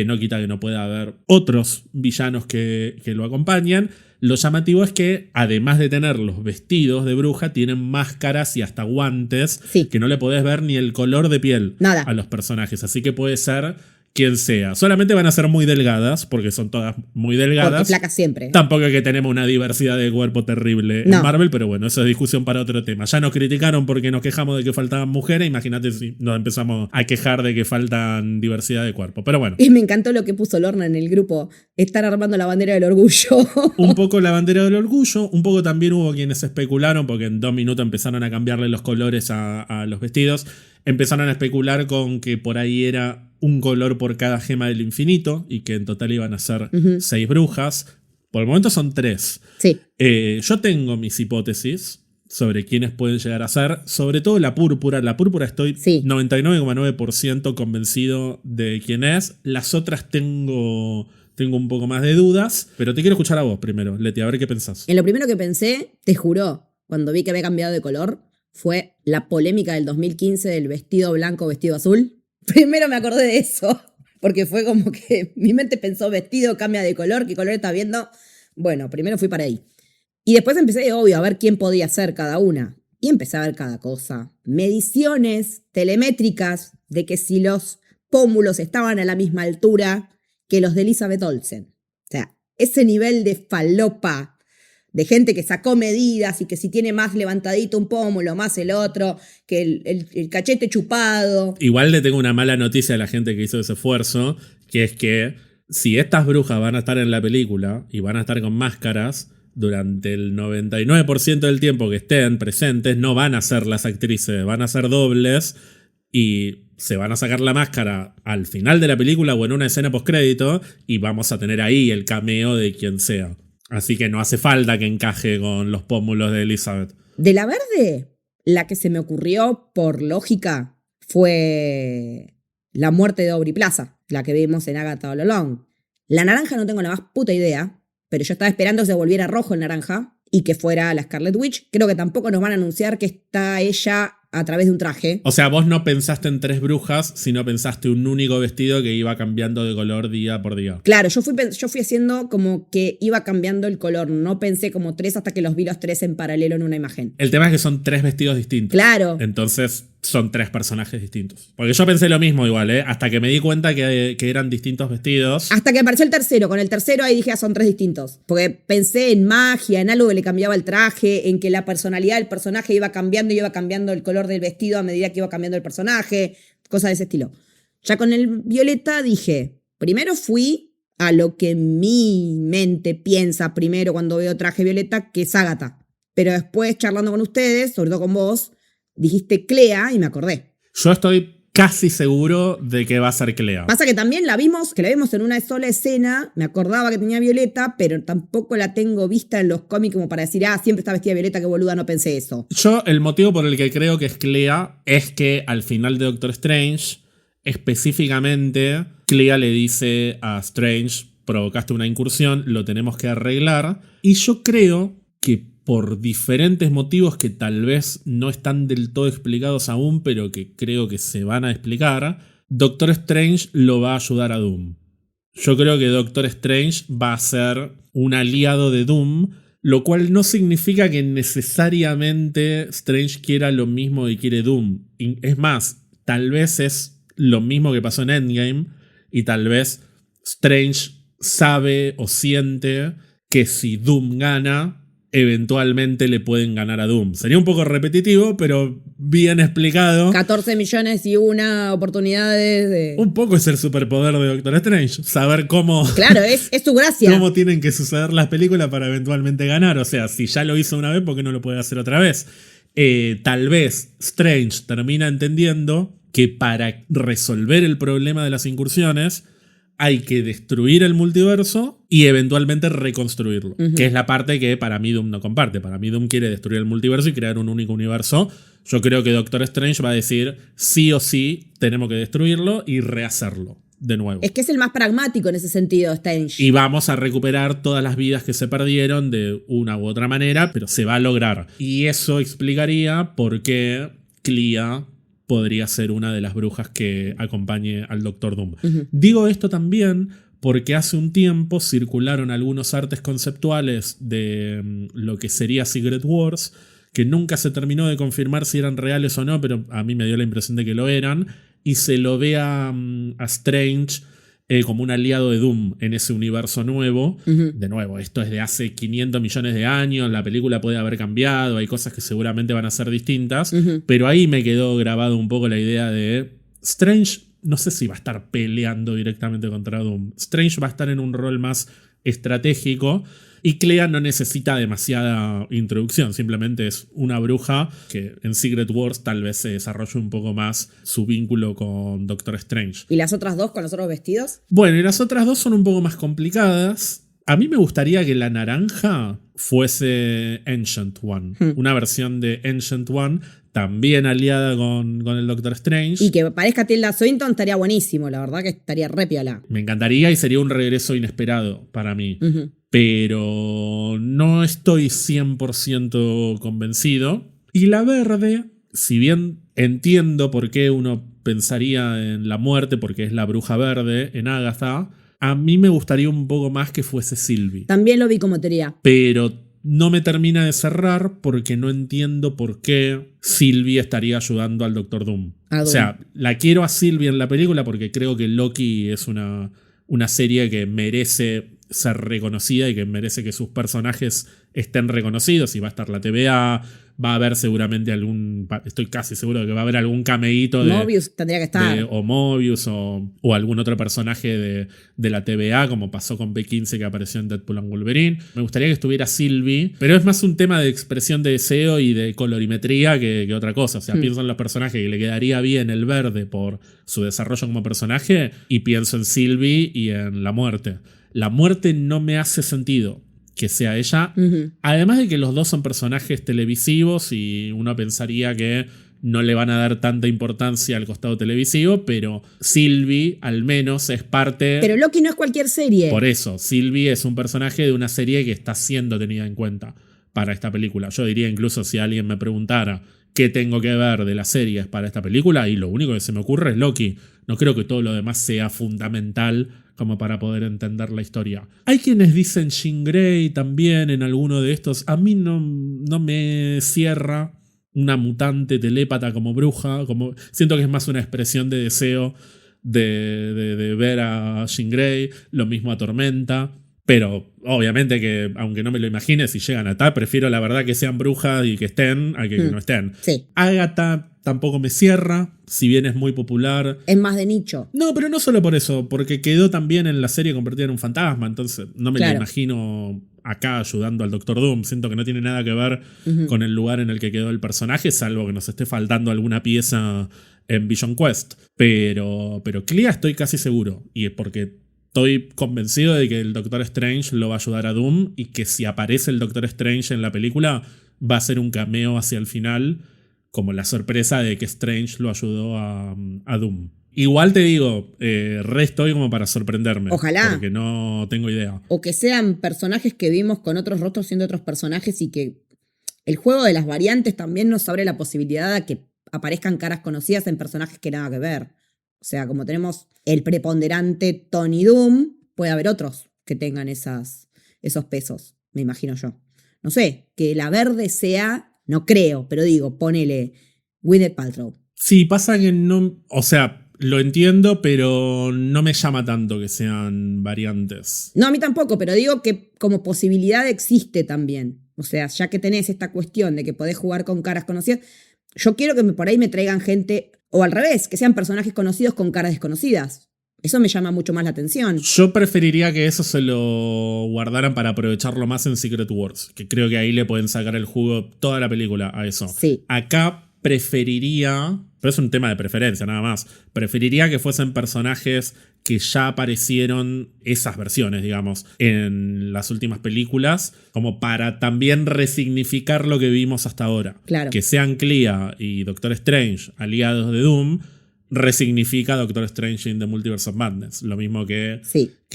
No quita que no pueda haber otros villanos que lo acompañan. Lo llamativo es que, además de tener los vestidos de bruja, tienen máscaras y hasta guantes que no le podés ver ni el color de piel a los personajes. Así que puede ser quien sea. Solamente van a ser muy delgadas, porque son todas muy delgadas. Porque flacas siempre. Tampoco es que tenemos una diversidad de cuerpo terrible en Marvel, pero bueno, eso es discusión para otro tema. Ya nos criticaron porque nos quejamos de que faltaban mujeres. Imagínate si nos empezamos a quejar de que faltan diversidad de cuerpo. Pero bueno. Y me encantó lo que puso Lorna en el grupo. Están armando la bandera del orgullo. Un poco la bandera del orgullo. Un poco también hubo quienes especularon, porque en 2 minutos empezaron a cambiarle los colores a los vestidos. Empezaron a especular con que por ahí era un color por cada gema del infinito y que en total iban a ser 6 brujas. Por el momento son 3. Sí. Yo tengo mis hipótesis sobre quiénes pueden llegar a ser. Sobre todo la púrpura. La púrpura estoy 99,9% convencido de quién es. Las otras tengo un poco más de dudas. Pero te quiero escuchar a vos primero, Leti, a ver qué pensás. En lo primero que pensé, te juró, cuando vi que había cambiado de color, fue la polémica del 2015 del vestido blanco, vestido azul. Primero me acordé de eso, porque fue como que mi mente pensó vestido, cambia de color, ¿qué color está viendo? Bueno, primero fui para ahí. Y después empecé, obvio, a ver quién podía ser cada una. Y empecé a ver cada cosa. Mediciones telemétricas de que si los pómulos estaban a la misma altura que los de Elizabeth Olsen. O sea, ese nivel de falopa, de gente que sacó medidas y que si tiene más levantadito un pómulo, más el otro, que el cachete chupado. Igual le tengo una mala noticia a la gente que hizo ese esfuerzo, que es que si estas brujas van a estar en la película y van a estar con máscaras, durante el 99% del tiempo que estén presentes no van a ser las actrices, van a ser dobles y se van a sacar la máscara al final de la película o en una escena postcrédito y vamos a tener ahí el cameo de quien sea. Así que no hace falta que encaje con los pómulos de Elizabeth. De la verde, la que se me ocurrió por lógica fue la muerte de Aubrey Plaza, la que vimos en Agatha All Along. La naranja no tengo la más puta idea, pero yo estaba esperando que se volviera rojo el naranja y que fuera la Scarlet Witch. Creo que tampoco nos van a anunciar que está ella a través de un traje. O sea, vos no pensaste en 3 brujas, sino pensaste un único vestido que iba cambiando de color día por día. Claro, yo fui haciendo como que iba cambiando el color. No pensé como 3 hasta que los vi los 3 en paralelo en una imagen. El tema es que son 3 vestidos distintos. Claro. Entonces son 3 personajes distintos. Porque yo pensé lo mismo igual, hasta que me di cuenta que eran distintos vestidos. Hasta que apareció el tercero. Con el tercero ahí dije, son 3 distintos. Porque pensé en magia, en algo que le cambiaba el traje, en que la personalidad del personaje iba cambiando y iba cambiando el color del vestido a medida que iba cambiando el personaje. Cosas de ese estilo. Ya con el violeta dije, primero fui a lo que mi mente piensa primero cuando veo traje violeta, que es Agatha. Pero después, charlando con ustedes, sobre todo con vos, dijiste Clea y me acordé. Yo estoy casi seguro de que va a ser Clea. Pasa que también la vimos en una sola escena. Me acordaba que tenía violeta, pero tampoco la tengo vista en los cómics como para decir, siempre está vestida de violeta, qué boluda, no pensé eso. Yo, el motivo por el que creo que es Clea es que al final de Doctor Strange, específicamente, Clea le dice a Strange, provocaste una incursión, lo tenemos que arreglar. Y yo creo que por diferentes motivos que tal vez no están del todo explicados aún, pero que creo que se van a explicar, Doctor Strange lo va a ayudar a Doom. Yo creo que Doctor Strange va a ser un aliado de Doom, lo cual no significa que necesariamente Strange quiera lo mismo que quiere Doom. Es más, tal vez es lo mismo que pasó en Endgame, y tal vez Strange sabe o siente que si Doom gana, eventualmente le pueden ganar a Doom. Sería un poco repetitivo, pero bien explicado. 14 millones y una oportunidades de... Un poco es el superpoder de Doctor Strange. Saber cómo... Claro, es su gracia. Cómo tienen que suceder las películas para eventualmente ganar. O sea, si ya lo hizo una vez, ¿por qué no lo puede hacer otra vez? Tal vez Strange termina entendiendo que para resolver el problema de las incursiones hay que destruir el multiverso y eventualmente reconstruirlo. Que es la parte que para mí Doom no comparte. Para mí Doom quiere destruir el multiverso y crear un único universo. Yo creo que Doctor Strange va a decir, sí o sí, tenemos que destruirlo y rehacerlo de nuevo. Es que es el más pragmático en ese sentido, Strange. Y vamos a recuperar todas las vidas que se perdieron de una u otra manera, pero se va a lograr. Y eso explicaría por qué Clea podría ser una de las brujas que acompañe al Doctor Doom. Digo esto también porque hace un tiempo circularon algunos artes conceptuales de lo que sería Secret Wars, que nunca se terminó de confirmar si eran reales o no, pero a mí me dio la impresión de que lo eran, y se lo ve a Strange como un aliado de Doom en ese universo nuevo. De nuevo, esto es de hace 500 millones de años, la película puede haber cambiado, hay cosas que seguramente van a ser distintas, pero ahí me quedó grabado un poco la idea de Strange, no sé si va a estar peleando directamente contra Doom. Strange va a estar en un rol más estratégico y Clea no necesita demasiada introducción, simplemente es una bruja que en Secret Wars tal vez se desarrolle un poco más su vínculo con Doctor Strange. ¿Y las otras dos con los otros vestidos? Bueno, y las otras dos son un poco más complicadas. A mí me gustaría que la naranja fuese Ancient One, una versión de Ancient One también aliada con el Doctor Strange. Y que parezca Tilda Swinton estaría buenísimo, la verdad que estaría re piola. Me encantaría y sería un regreso inesperado para mí. Pero no estoy 100% convencido. Y la verde, si bien entiendo por qué uno pensaría en la muerte, porque es la bruja verde en Agatha, a mí me gustaría un poco más que fuese Sylvie. También lo vi como teoría. Pero no me termina de cerrar porque no entiendo por qué Sylvie estaría ayudando al Doctor Doom. O sea, la quiero a Sylvie en la película porque creo que Loki es una serie que merece ser reconocida y que merece que sus personajes estén reconocidos, y va a estar la TVA, va a haber seguramente estoy casi seguro de que va a haber algún cameíto de Mobius tendría que estar. o Mobius o algún otro personaje de la TVA, como pasó con B15 que apareció en Deadpool and Wolverine. Me gustaría que estuviera Sylvie, pero es más un tema de expresión de deseo y de colorimetría que otra cosa. O sea, pienso en los personajes que le quedaría bien el verde por su desarrollo como personaje, y pienso en Sylvie y en la muerte. La muerte no me hace sentido que sea ella. Además de que los dos son personajes televisivos y uno pensaría que no le van a dar tanta importancia al costado televisivo, pero Sylvie al menos es parte... Pero Loki no es cualquier serie. Por eso, Sylvie es un personaje de una serie que está siendo tenida en cuenta. para esta película. Yo diría incluso si alguien me preguntara qué tengo que ver de las series para esta película, y lo único que se me ocurre es Loki. No creo que todo lo demás sea fundamental como para poder entender la historia. Hay quienes dicen Jean Grey también en alguno de estos. A mí no me cierra una mutante telépata como bruja. Siento que es más una expresión de deseo de ver a Jean Grey. Lo mismo a Tormenta. Pero obviamente que, aunque no me lo imagine, si llegan a estar, prefiero la verdad que sean brujas y que estén a que no estén. Sí. Agatha tampoco me cierra, si bien es muy popular. Es más de nicho. No, pero no solo por eso, porque quedó también en la serie convertida en un fantasma, entonces no me lo imagino acá ayudando al Doctor Doom. Siento que no tiene nada que ver con el lugar en el que quedó el personaje, salvo que nos esté faltando alguna pieza en Vision Quest. Pero Clea estoy casi seguro, y es porque estoy convencido de que el Doctor Strange lo va a ayudar a Doom, y que si aparece el Doctor Strange en la película va a ser un cameo hacia el final, como la sorpresa de que Strange lo ayudó a Doom. Igual te digo, re estoy como para sorprenderme. Ojalá. Porque no tengo idea. O que sean personajes que vimos con otros rostros siendo otros personajes, y que el juego de las variantes también nos abre la posibilidad de que aparezcan caras conocidas en personajes que nada que ver. O sea, como tenemos el preponderante Tony Doom, puede haber otros que tengan esos pesos, me imagino yo. No sé, que la verde sea, no creo, pero digo, ponele Gwyneth Paltrow. Sí, pasa que no, o sea, lo entiendo, pero no me llama tanto que sean variantes. No, a mí tampoco, pero digo que como posibilidad existe también. O sea, ya que tenés esta cuestión de que podés jugar con caras conocidas, yo quiero que por ahí me traigan gente, o al revés, que sean personajes conocidos con caras desconocidas. Eso me llama mucho más la atención. Yo preferiría que eso se lo guardaran para aprovecharlo más en Secret Wars, que creo que ahí le pueden sacar el jugo toda la película a eso. Sí. Acá preferiría, pero es un tema de preferencia nada más, preferiría que fuesen personajes que ya aparecieron, esas versiones, digamos, en las últimas películas, como para también resignificar lo que vimos hasta ahora. Claro. Que sean Clea y Doctor Strange aliados de Doom resignifica Doctor Strange in the Multiverse of Madness. Lo mismo que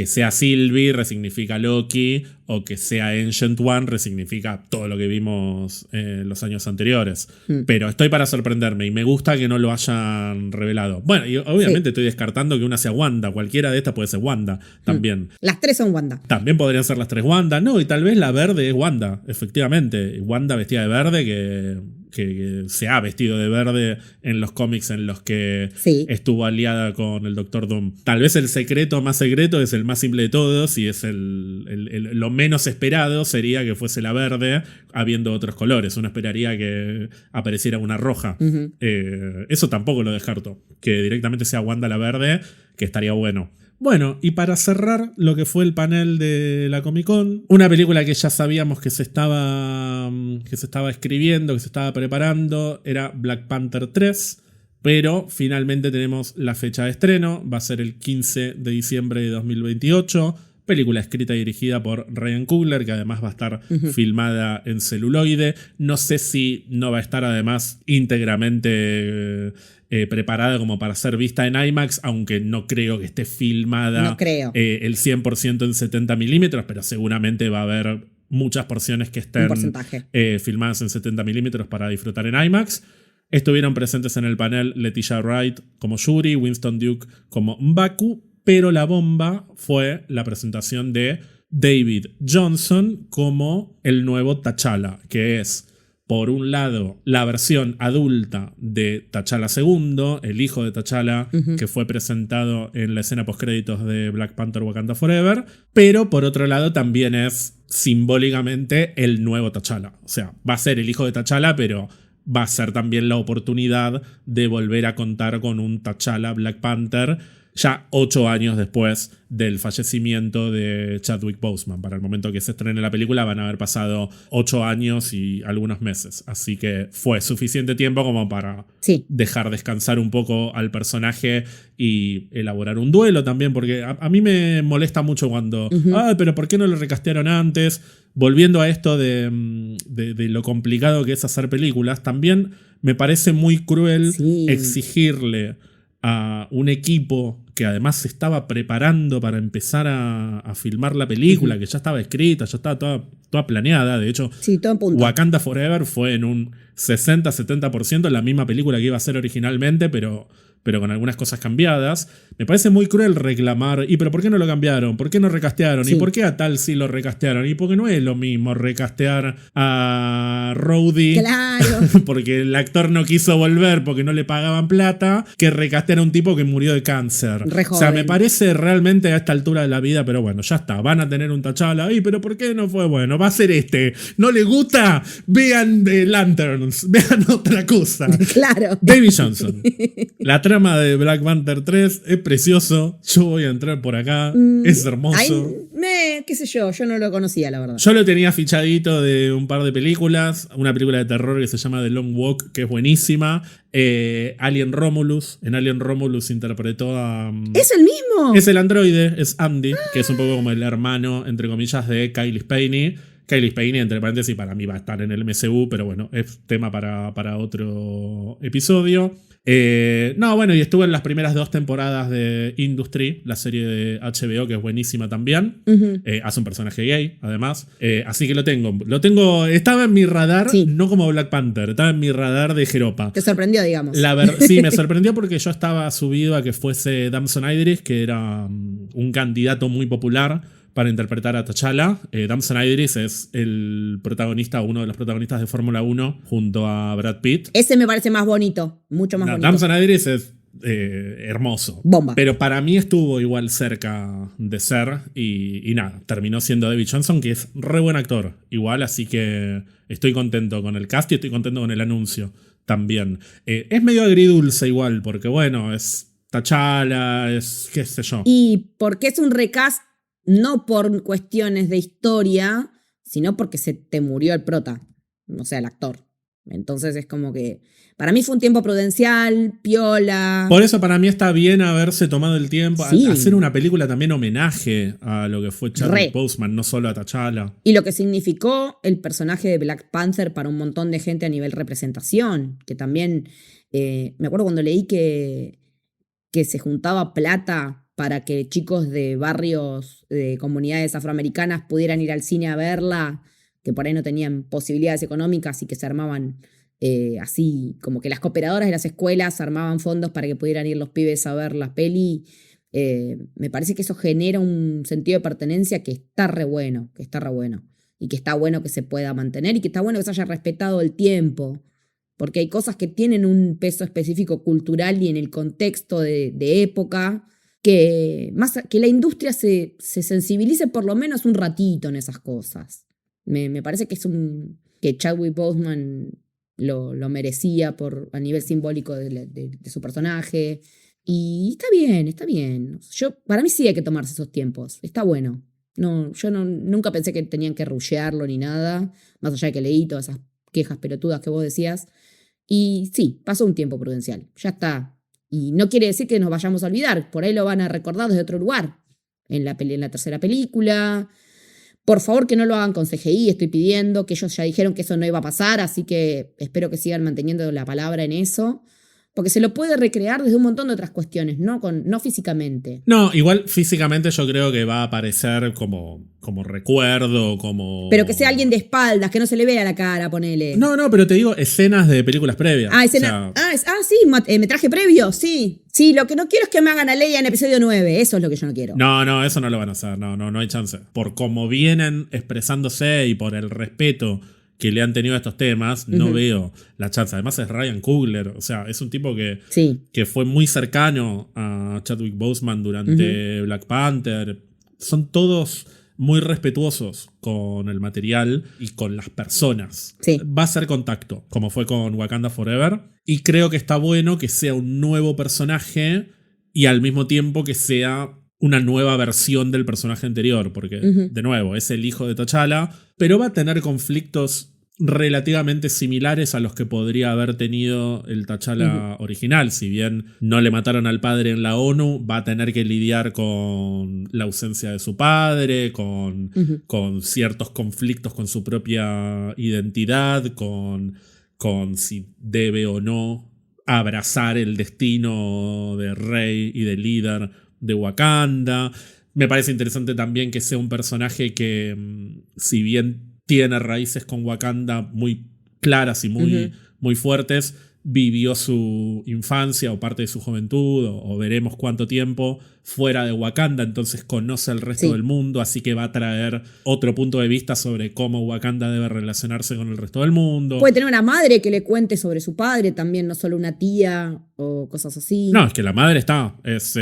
sea Sylvie resignifica Loki, o que sea Ancient One resignifica todo lo que vimos los años anteriores. Pero estoy para sorprenderme y me gusta que no lo hayan revelado. Bueno, y obviamente estoy descartando que una sea Wanda. Cualquiera de estas puede ser Wanda también. Las tres son Wanda. También podrían ser las tres Wanda. No, y tal vez la verde es Wanda, efectivamente. Wanda vestida de verde que se ha vestido de verde en los cómics en los que estuvo aliada con el Doctor Doom. Tal vez el secreto más secreto es el más simple de todos, y es lo menos esperado sería que fuese la verde habiendo otros colores. Uno esperaría que apareciera una roja. Eso tampoco lo descarto. Que directamente sea Wanda la verde, que estaría bueno. Bueno, y para cerrar lo que fue el panel de la Comic Con, una película que ya sabíamos que se estaba escribiendo, que se estaba preparando, era Black Panther 3, pero finalmente tenemos la fecha de estreno, va a ser el 15 de diciembre de 2028, película escrita y dirigida por Ryan Coogler, que además va a estar filmada en celuloide. No sé si no va a estar además íntegramente preparada como para ser vista en IMAX, aunque no creo que esté filmada el 100% en 70 milímetros, pero seguramente va a haber muchas porciones que estén filmadas en 70 milímetros para disfrutar en IMAX. Estuvieron presentes en el panel Letitia Wright como Shuri, Winston Duke como M'Baku, pero la bomba fue la presentación de David Johnson como el nuevo T'Challa, que es, por un lado, la versión adulta de T'Challa II, el hijo de T'Challa, que fue presentado en la escena postcréditos de Black Panther Wakanda Forever, pero por otro lado también es simbólicamente el nuevo T'Challa. O sea, va a ser el hijo de T'Challa, pero va a ser también la oportunidad de volver a contar con un T'Challa Black Panther ya 8 años después del fallecimiento de Chadwick Boseman. Para el momento que se estrene la película van a haber pasado 8 años y algunos meses. Así que fue suficiente tiempo como para dejar descansar un poco al personaje y elaborar un duelo también, porque a mí me molesta mucho cuando pero ¿por qué no lo recastearon antes? Volviendo a esto de lo complicado que es hacer películas, también me parece muy cruel exigirle a un equipo que además se estaba preparando para empezar a filmar la película, que ya estaba escrita, ya estaba toda planeada. De hecho, Sí, todo en punto. Wakanda Forever fue en un 60-70% la misma película que iba a ser originalmente, pero con algunas cosas cambiadas. Me parece muy cruel reclamar, pero ¿por qué no lo cambiaron? ¿Por qué no recastearon? Sí. ¿Y por qué a tal sí lo recastearon? Y porque no es lo mismo recastear a Rhodey, Claro. porque el actor no quiso volver porque no le pagaban plata, que recastear a un tipo que murió de cáncer. Re O sea, joven. me parece realmente a esta altura de la vida, pero bueno, ya está, van a tener un T'Challa. Pero ¿por qué no fue bueno? Va a ser este. ¿No le gusta? Vean The Lanterns, vean otra cosa. Claro. Davy Johnson. La trama de Black Panther 3 es precioso. Yo voy a entrar por acá. Es hermoso. Qué sé yo no lo conocía, la verdad. Yo lo tenía fichadito de un par de películas. Una película de terror que se llama The Long Walk, que es buenísima. Alien Romulus. En Alien Romulus interpretó a... ¿Es el mismo? Es el androide, es Andy, que es un poco como el hermano, entre comillas, de Kyle Spacey. Kyle Spacey, entre paréntesis, para mí va a estar en el MCU, pero bueno, es tema para otro episodio. Y estuve en las primeras 2 temporadas de Industry, la serie de HBO, que es buenísima también. Hace un personaje gay, además. Así que lo tengo. Estaba en mi radar, sí. No como Black Panther, estaba en mi radar de Jeropa. Te sorprendió, digamos. Sí, me sorprendió porque yo estaba subido a que fuese Damson Idris, que era un candidato muy popular para interpretar a T'Challa. Damson Idris es el protagonista, uno de los protagonistas de Fórmula 1 junto a Brad Pitt. Ese me parece más bonito, mucho más bonito. Damson Idris es hermoso. Bomba. Pero para mí estuvo igual cerca de ser y nada, terminó siendo Davy Johnson, que es re buen actor igual, así que estoy contento con el cast y estoy contento con el anuncio también. Es medio agridulce igual, porque bueno, es T'Challa, es qué sé yo. Y porque es un recast no por cuestiones de historia, sino porque se te murió el prota, o sea, el actor. Entonces es como que para mí fue un tiempo prudencial, piola. Por eso para mí está bien haberse tomado el tiempo Sí. a hacer una película también homenaje a lo que fue Chadwick Boseman, no solo a T'Challa. Y lo que significó el personaje de Black Panther para un montón de gente a nivel representación, que también, me acuerdo cuando leí que se juntaba plata para que chicos de barrios, de comunidades afroamericanas pudieran ir al cine a verla, que por ahí no tenían posibilidades económicas y que se armaban así, como que las cooperadoras de las escuelas armaban fondos para que pudieran ir los pibes a ver la peli. Me parece que eso genera un sentido de pertenencia que está re bueno, y que está bueno que se pueda mantener y que está bueno que se haya respetado el tiempo. Porque hay cosas que tienen un peso específico cultural y en el contexto de época, que la industria se sensibilice por lo menos un ratito en esas cosas. Me parece que que Chadwick Boseman lo merecía a nivel simbólico de su personaje. Y está bien. Para mí sí hay que tomarse esos tiempos. Está bueno. Yo nunca pensé que tenían que rushearlo ni nada, más allá de que leí todas esas quejas pelotudas que vos decías. Y sí, pasó un tiempo prudencial. Ya está. Y no quiere decir que nos vayamos a olvidar. Por ahí lo van a recordar desde otro lugar. En la tercera película. Por favor, que no lo hagan con CGI. Estoy pidiendo que ellos ya dijeron que eso no iba a pasar. Así que espero que sigan manteniendo la palabra en eso. Porque se lo puede recrear desde un montón de otras cuestiones, no físicamente. No, igual físicamente yo creo que va a aparecer como recuerdo, como... Pero que sea alguien de espaldas, que no se le vea la cara, ponele. No, pero te digo escenas de películas previas. Escenas. Sí, metraje previo, sí. Sí, lo que no quiero es que me hagan a Leia en episodio 9. Eso es lo que yo no quiero. No, eso no lo van a hacer. No hay chance. Por cómo vienen expresándose y por el respeto que le han tenido a estos temas, no veo la chance. Además es Ryan Coogler, o sea, es un tipo que fue muy cercano a Chadwick Boseman durante Black Panther. Son todos muy respetuosos con el material y con las personas. Sí. Va a ser contacto, como fue con Wakanda Forever. Y creo que está bueno que sea un nuevo personaje y al mismo tiempo que sea una nueva versión del personaje anterior, porque, de nuevo, es el hijo de T'Challa, pero va a tener conflictos relativamente similares a los que podría haber tenido el T'Challa original. Si bien no le mataron al padre en la ONU, va a tener que lidiar con la ausencia de su padre, con ciertos conflictos con su propia identidad, con si debe o no abrazar el destino de rey y de líder de Wakanda. Me parece interesante también que sea un personaje que, si bien tiene raíces con Wakanda muy claras y muy fuertes. Vivió su infancia o parte de su juventud, o veremos cuánto tiempo, fuera de Wakanda, entonces conoce el resto del mundo, así que va a traer otro punto de vista sobre cómo Wakanda debe relacionarse con el resto del mundo. Puede tener una madre que le cuente sobre su padre también, no solo una tía o cosas así. No, es que la madre es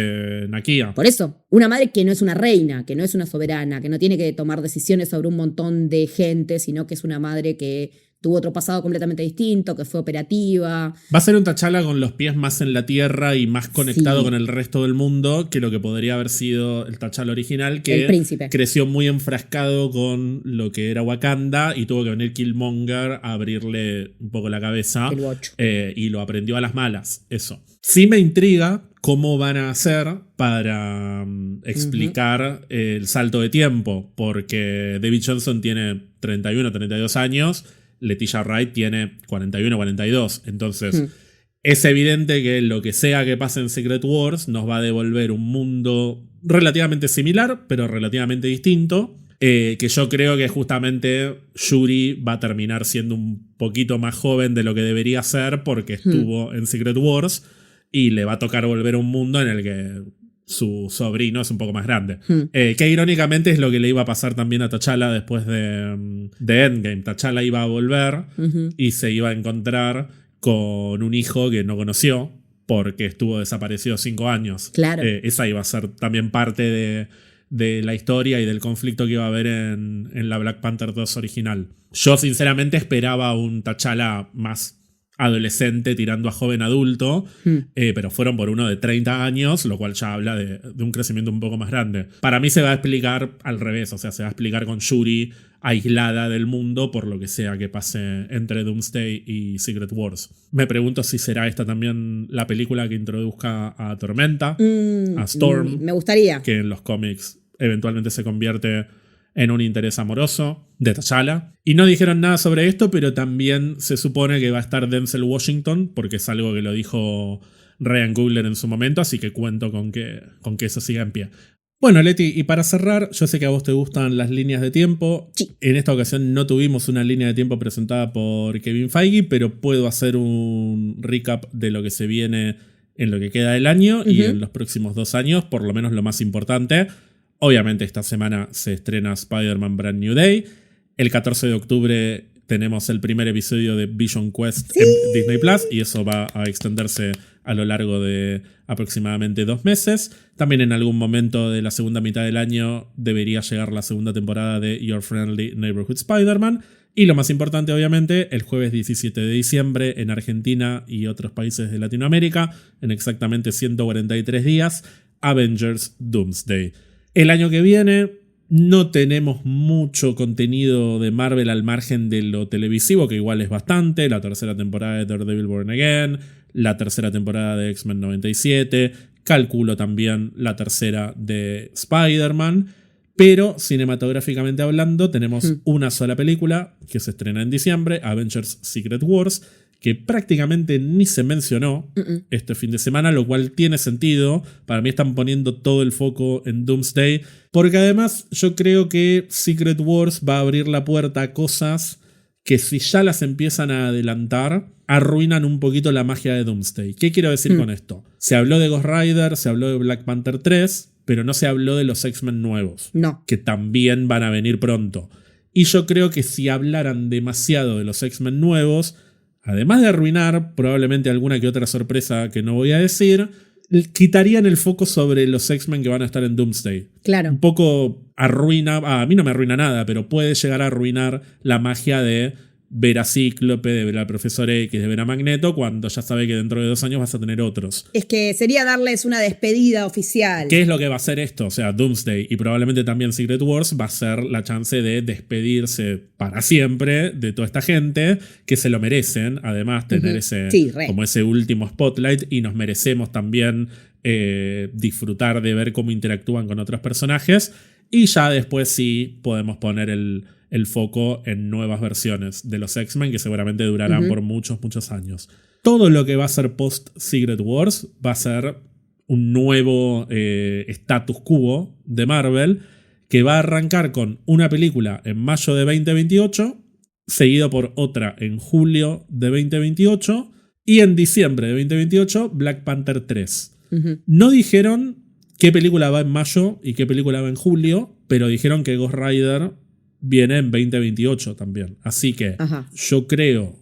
Nakia. Por eso, una madre que no es una reina, que no es una soberana, que no tiene que tomar decisiones sobre un montón de gente, sino que es una madre que tuvo otro pasado completamente distinto, que fue operativa. Va a ser un T'Challa con los pies más en la tierra y más conectado con el resto del mundo que lo que podría haber sido el T'Challa original, que el príncipe. Creció muy enfrascado con lo que era Wakanda y tuvo que venir Killmonger a abrirle un poco la cabeza. El bocho. Y lo aprendió a las malas, eso. Sí me intriga cómo van a hacer para explicar el salto de tiempo, porque David Johnson tiene 31, 32 años, Letitia Wright tiene 41, 42. Entonces, es evidente que lo que sea que pase en Secret Wars nos va a devolver un mundo relativamente similar, pero relativamente distinto. Que yo creo que justamente Shuri va a terminar siendo un poquito más joven de lo que debería ser porque estuvo en Secret Wars y le va a tocar volver a un mundo en el que su sobrino es un poco más grande. Que irónicamente es lo que le iba a pasar también a T'Challa después de Endgame. T'Challa iba a volver y se iba a encontrar con un hijo que no conoció porque estuvo desaparecido 5 años. Claro. Esa iba a ser también parte de la historia y del conflicto que iba a haber en la Black Panther 2 original. Yo sinceramente esperaba un T'Challa más adolescente tirando a joven adulto, pero fueron por uno de 30 años, lo cual ya habla de un crecimiento un poco más grande. Para mí se va a explicar al revés, o sea, se va a explicar con Shuri aislada del mundo por lo que sea que pase entre Doomsday y Secret Wars. Me pregunto si será esta también la película que introduzca a Tormenta, a Storm. Me gustaría. Que en los cómics eventualmente se convierte en un interés amoroso de T'Challa. Y no dijeron nada sobre esto, pero también se supone que va a estar Denzel Washington, porque es algo que lo dijo Ryan Coogler en su momento, así que cuento con que eso siga en pie. Bueno, Leti, y para cerrar, yo sé que a vos te gustan las líneas de tiempo. Sí. En esta ocasión no tuvimos una línea de tiempo presentada por Kevin Feige, pero puedo hacer un recap de lo que se viene en lo que queda del año y en los próximos 2 años, por lo menos lo más importante. Obviamente esta semana se estrena Spider-Man Brand New Day. El 14 de octubre tenemos el primer episodio de Vision Quest en Disney Plus y eso va a extenderse a lo largo de aproximadamente 2 meses. También en algún momento de la segunda mitad del año debería llegar la segunda temporada de Your Friendly Neighborhood Spider-Man. Y lo más importante, obviamente, el jueves 17 de diciembre en Argentina y otros países de Latinoamérica, en exactamente 143 días, Avengers Doomsday. El año que viene no tenemos mucho contenido de Marvel al margen de lo televisivo, que igual es bastante. La tercera temporada de Daredevil Born Again, la tercera temporada de X-Men 97, calculo también la tercera de Spider-Man. Pero cinematográficamente hablando tenemos una sola película que se estrena en diciembre, Avengers Secret Wars, que prácticamente ni se mencionó este fin de semana, lo cual tiene sentido. Para mí están poniendo todo el foco en Doomsday, porque además yo creo que Secret Wars va a abrir la puerta a cosas que si ya las empiezan a adelantar, arruinan un poquito la magia de Doomsday. ¿Qué quiero decir con esto? Se habló de Ghost Rider, se habló de Black Panther 3, pero no se habló de los X-Men nuevos, que también van a venir pronto. Y yo creo que si hablaran demasiado de los X-Men nuevos, además de arruinar probablemente alguna que otra sorpresa que no voy a decir, quitarían el foco sobre los X-Men que van a estar en Doomsday. Claro. Un poco arruina, a mí no me arruina nada, pero puede llegar a arruinar la magia de ver a Cíclope, de ver al Profesor X, de ver a Magneto, cuando ya sabe que dentro de 2 años vas a tener otros. Es que sería darles una despedida oficial. ¿Qué es lo que va a hacer esto? O sea, Doomsday y probablemente también Secret Wars va a ser la chance de despedirse para siempre de toda esta gente que se lo merecen, además tener como ese último spotlight, y nos merecemos también disfrutar de ver cómo interactúan con otros personajes, y ya después sí podemos poner el foco en nuevas versiones de los X-Men que seguramente durarán por muchos, muchos años. Todo lo que va a ser post Secret Wars va a ser un nuevo status quo de Marvel, que va a arrancar con una película en mayo de 2028, seguido por otra en julio de 2028 y en diciembre de 2028 Black Panther 3. No dijeron qué película va en mayo y qué película va en julio, pero dijeron que Ghost Rider viene en 2028 también. Así que yo creo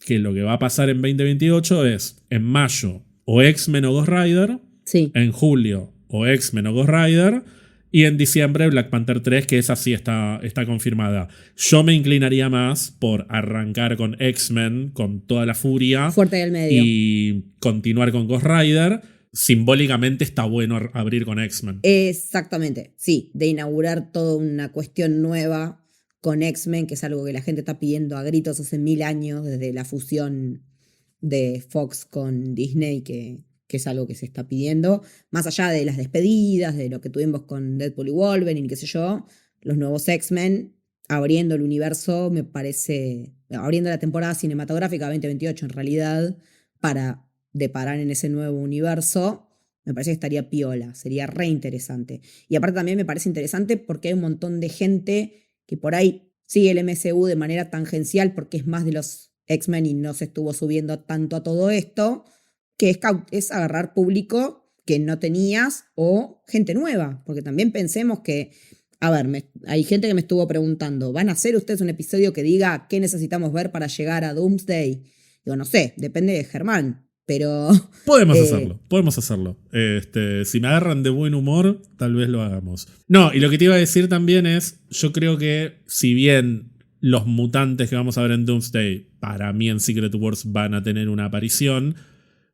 que lo que va a pasar en 2028 es en mayo o X-Men o Ghost Rider, en julio o X-Men o Ghost Rider, y en diciembre Black Panther 3, que esa sí está confirmada. Yo me inclinaría más por arrancar con X-Men con toda la furia. Fuerte del medio. Y continuar con Ghost Rider. Simbólicamente está bueno abrir con X-Men. Exactamente, sí. De inaugurar toda una cuestión nueva con X-Men, que es algo que la gente está pidiendo a gritos hace 1000 años, desde la fusión de Fox con Disney, que es algo que se está pidiendo, más allá de las despedidas, de lo que tuvimos con Deadpool y Wolverine y qué sé yo, los nuevos X-Men, abriendo el universo, me parece, abriendo la temporada cinematográfica 2028 en realidad, para deparar en ese nuevo universo, me parece que estaría piola, sería re interesante. Y aparte también me parece interesante porque hay un montón de gente que por ahí sigue el MCU de manera tangencial porque es más de los X-Men y no se estuvo subiendo tanto a todo esto, que es agarrar público que no tenías o gente nueva, porque también pensemos que, a ver, hay gente que me estuvo preguntando, ¿van a hacer ustedes un episodio que diga qué necesitamos ver para llegar a Doomsday? Digo, no sé, depende de Germán, pero... Podemos hacerlo. Si me agarran de buen humor, tal vez lo hagamos. No, y lo que te iba a decir también es, yo creo que si bien los mutantes que vamos a ver en Doomsday, para mí en Secret Wars van a tener una aparición,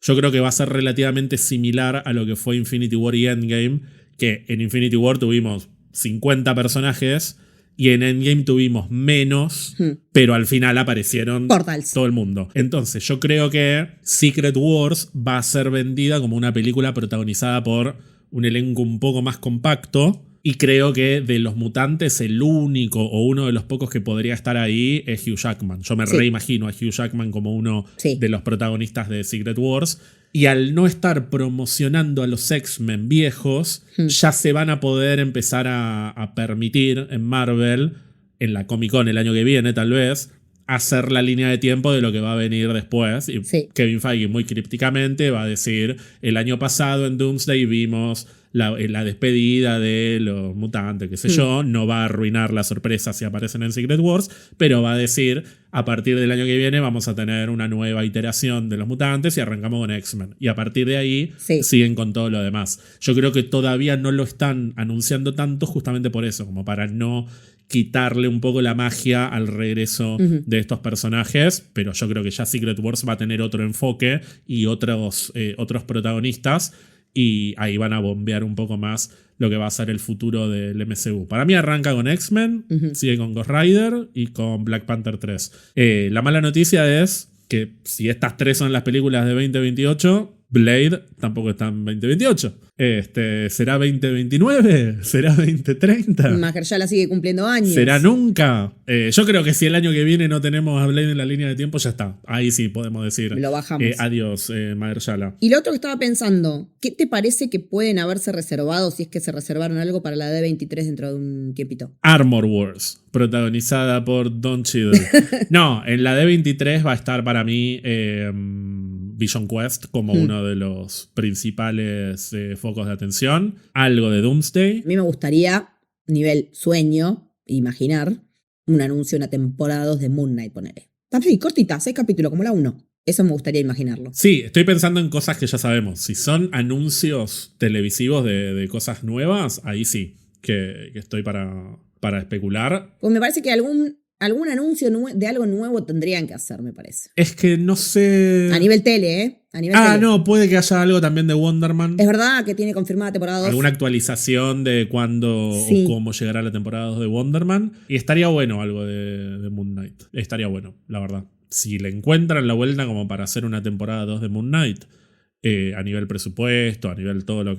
yo creo que va a ser relativamente similar a lo que fue Infinity War y Endgame, que en Infinity War tuvimos 50 personajes y en Endgame tuvimos menos, pero al final aparecieron Portals. Todo el mundo. Entonces yo creo que Secret Wars va a ser vendida como una película protagonizada por un elenco un poco más compacto. Y creo que de los mutantes el único o uno de los pocos que podría estar ahí es Hugh Jackman. Yo me reimagino a Hugh Jackman como uno de los protagonistas de Secret Wars. Y al no estar promocionando a los X-Men viejos, ya se van a poder empezar a permitir en Marvel, en la Comic Con el año que viene tal vez, hacer la línea de tiempo de lo que va a venir después. Y Kevin Feige muy crípticamente va a decir, el año pasado en Doomsday vimos la despedida de los mutantes, qué sé yo, no va a arruinar la sorpresa si aparecen en Secret Wars, pero va a decir, a partir del año que viene vamos a tener una nueva iteración de los mutantes y arrancamos con X-Men. Y a partir de ahí siguen con todo lo demás. Yo creo que todavía no lo están anunciando tanto justamente por eso, como para no quitarle un poco la magia al regreso de estos personajes, pero yo creo que ya Secret Wars va a tener otro enfoque y otros protagonistas, y ahí van a bombear un poco más lo que va a ser el futuro del MCU. Para mí arranca con X-Men, sigue con Ghost Rider y con Black Panther 3. La mala noticia es que si estas tres son las películas de 2028, Blade tampoco está en 2028. ¿Será 2029? ¿Será 2030? Mahershala sigue cumpliendo años. ¿Será nunca? Yo creo que si el año que viene no tenemos a Blade en la línea de tiempo, ya está. Ahí sí podemos decir lo bajamos. Adiós, Mahershala. Y lo otro que estaba pensando, ¿qué te parece que pueden haberse reservado, si es que se reservaron algo para la D23 dentro de un tiempito? Armor Wars, protagonizada por Don Cheadle. No, en la D23 va a estar para mí Vision Quest como uno de los principales focos de atención. Algo de Doomsday. A mí me gustaría, nivel sueño, imaginar, un anuncio, una temporada 2 de Moon Knight, ponele. También cortita, 6 capítulos, como la 1. Eso me gustaría imaginarlo. Sí, estoy pensando en cosas que ya sabemos. Si son anuncios televisivos de cosas nuevas, ahí sí, que estoy para especular. Pues me parece que algún anuncio de algo nuevo tendrían que hacer, me parece. Es que no sé... A nivel tele, ¿eh? No, puede que haya algo también de Wonder Man. Es verdad que tiene confirmada temporada 2. Alguna actualización de cuándo o cómo llegará la temporada 2 de Wonder Man. Y estaría bueno algo de Moon Knight. Estaría bueno, la verdad. Si le encuentran la vuelta como para hacer una temporada 2 de Moon Knight, a nivel presupuesto, a nivel todo lo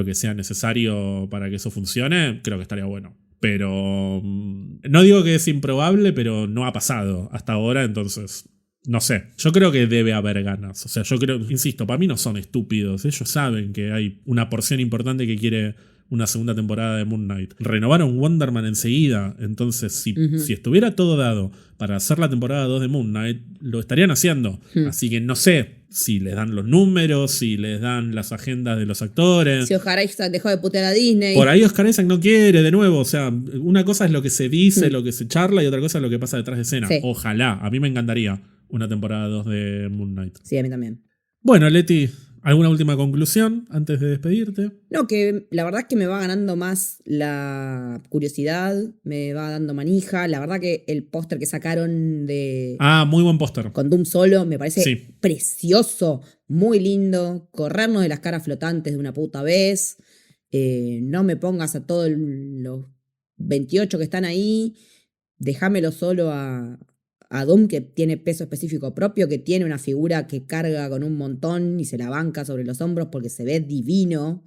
que sea necesario para que eso funcione, creo que estaría bueno. Pero no digo que es improbable, pero no ha pasado hasta ahora, entonces no sé. Yo creo que debe haber ganas. O sea, yo creo, insisto, para mí no son estúpidos. Ellos saben que hay una porción importante que quiere una segunda temporada de Moon Knight. Renovaron Wonder Man enseguida, entonces si estuviera todo dado para hacer la temporada 2 de Moon Knight, lo estarían haciendo. Así que no sé si les dan los números, si les dan las agendas de los actores. Si Oscar Isaac dejó de putear a Disney. Por ahí Oscar Isaac no quiere, de nuevo. O sea, una cosa es lo que se dice, lo que se charla, y otra cosa es lo que pasa detrás de escena. Sí. Ojalá, a mí me encantaría una temporada 2 de Moon Knight. Sí, a mí también. Bueno, Leti, ¿alguna última conclusión antes de despedirte? No, que la verdad es que me va ganando más la curiosidad, me va dando manija. La verdad que el póster que sacaron de Muy buen póster. con Doom solo me parece precioso, muy lindo. Corrernos de las caras flotantes de una puta vez. No me pongas a todos los 28 que están ahí. Déjamelo solo a Doom, que tiene peso específico propio, que tiene una figura que carga con un montón y se la banca sobre los hombros porque se ve divino.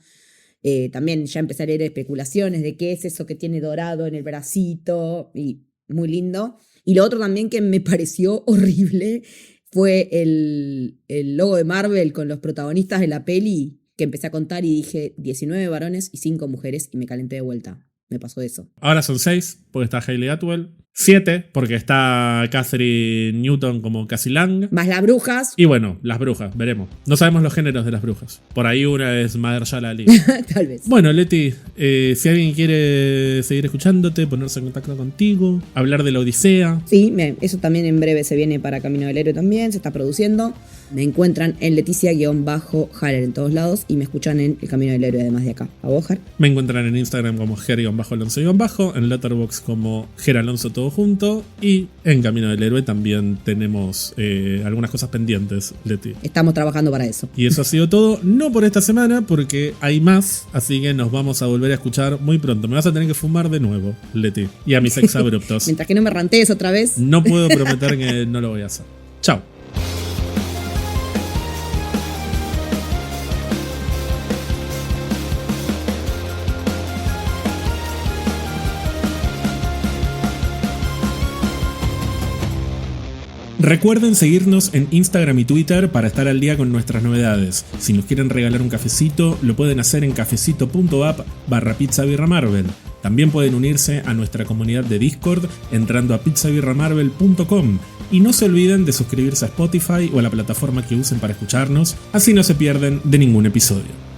También ya empecé a leer especulaciones de qué es eso que tiene dorado en el bracito, y muy lindo. Y lo otro también que me pareció horrible fue el logo de Marvel con los protagonistas de la peli, que empecé a contar y dije 19 varones y 5 mujeres, y me calenté de vuelta. Me pasó eso. Ahora son 6, porque está Hayley Atwell. 7, porque está Catherine Newton como Cassie Lang. Más las brujas. Y bueno, las brujas, veremos. No sabemos los géneros de las brujas. Por ahí una es Mahershala Ali. Tal vez. Bueno, Leti, si alguien quiere seguir escuchándote, ponerse en contacto contigo, hablar de la Odisea. Sí, eso también en breve se viene para Camino del Héroe también, se está produciendo. Me encuentran en Leticia-Haller en todos lados y me escuchan en El Camino del Héroe, además de acá. ¿A vos, Ger? Me encuentran en Instagram como Ger-Alonso-, en Letterboxd como Geralonso todo junto, y en Camino del Héroe también tenemos algunas cosas pendientes, Leti. Estamos trabajando para eso. Y eso ha sido todo, no por esta semana, porque hay más, así que nos vamos a volver a escuchar muy pronto. Me vas a tener que fumar de nuevo, Leti, y a mis exabruptos. Mientras que no me rantees otra vez. No puedo prometer que no lo voy a hacer. Chao. Recuerden seguirnos en Instagram y Twitter para estar al día con nuestras novedades. Si nos quieren regalar un cafecito, lo pueden hacer en cafecito.app/pizzabirramarvel. También pueden unirse a nuestra comunidad de Discord entrando a pizzabirramarvel.com. Y no se olviden de suscribirse a Spotify o a la plataforma que usen para escucharnos, así no se pierden de ningún episodio.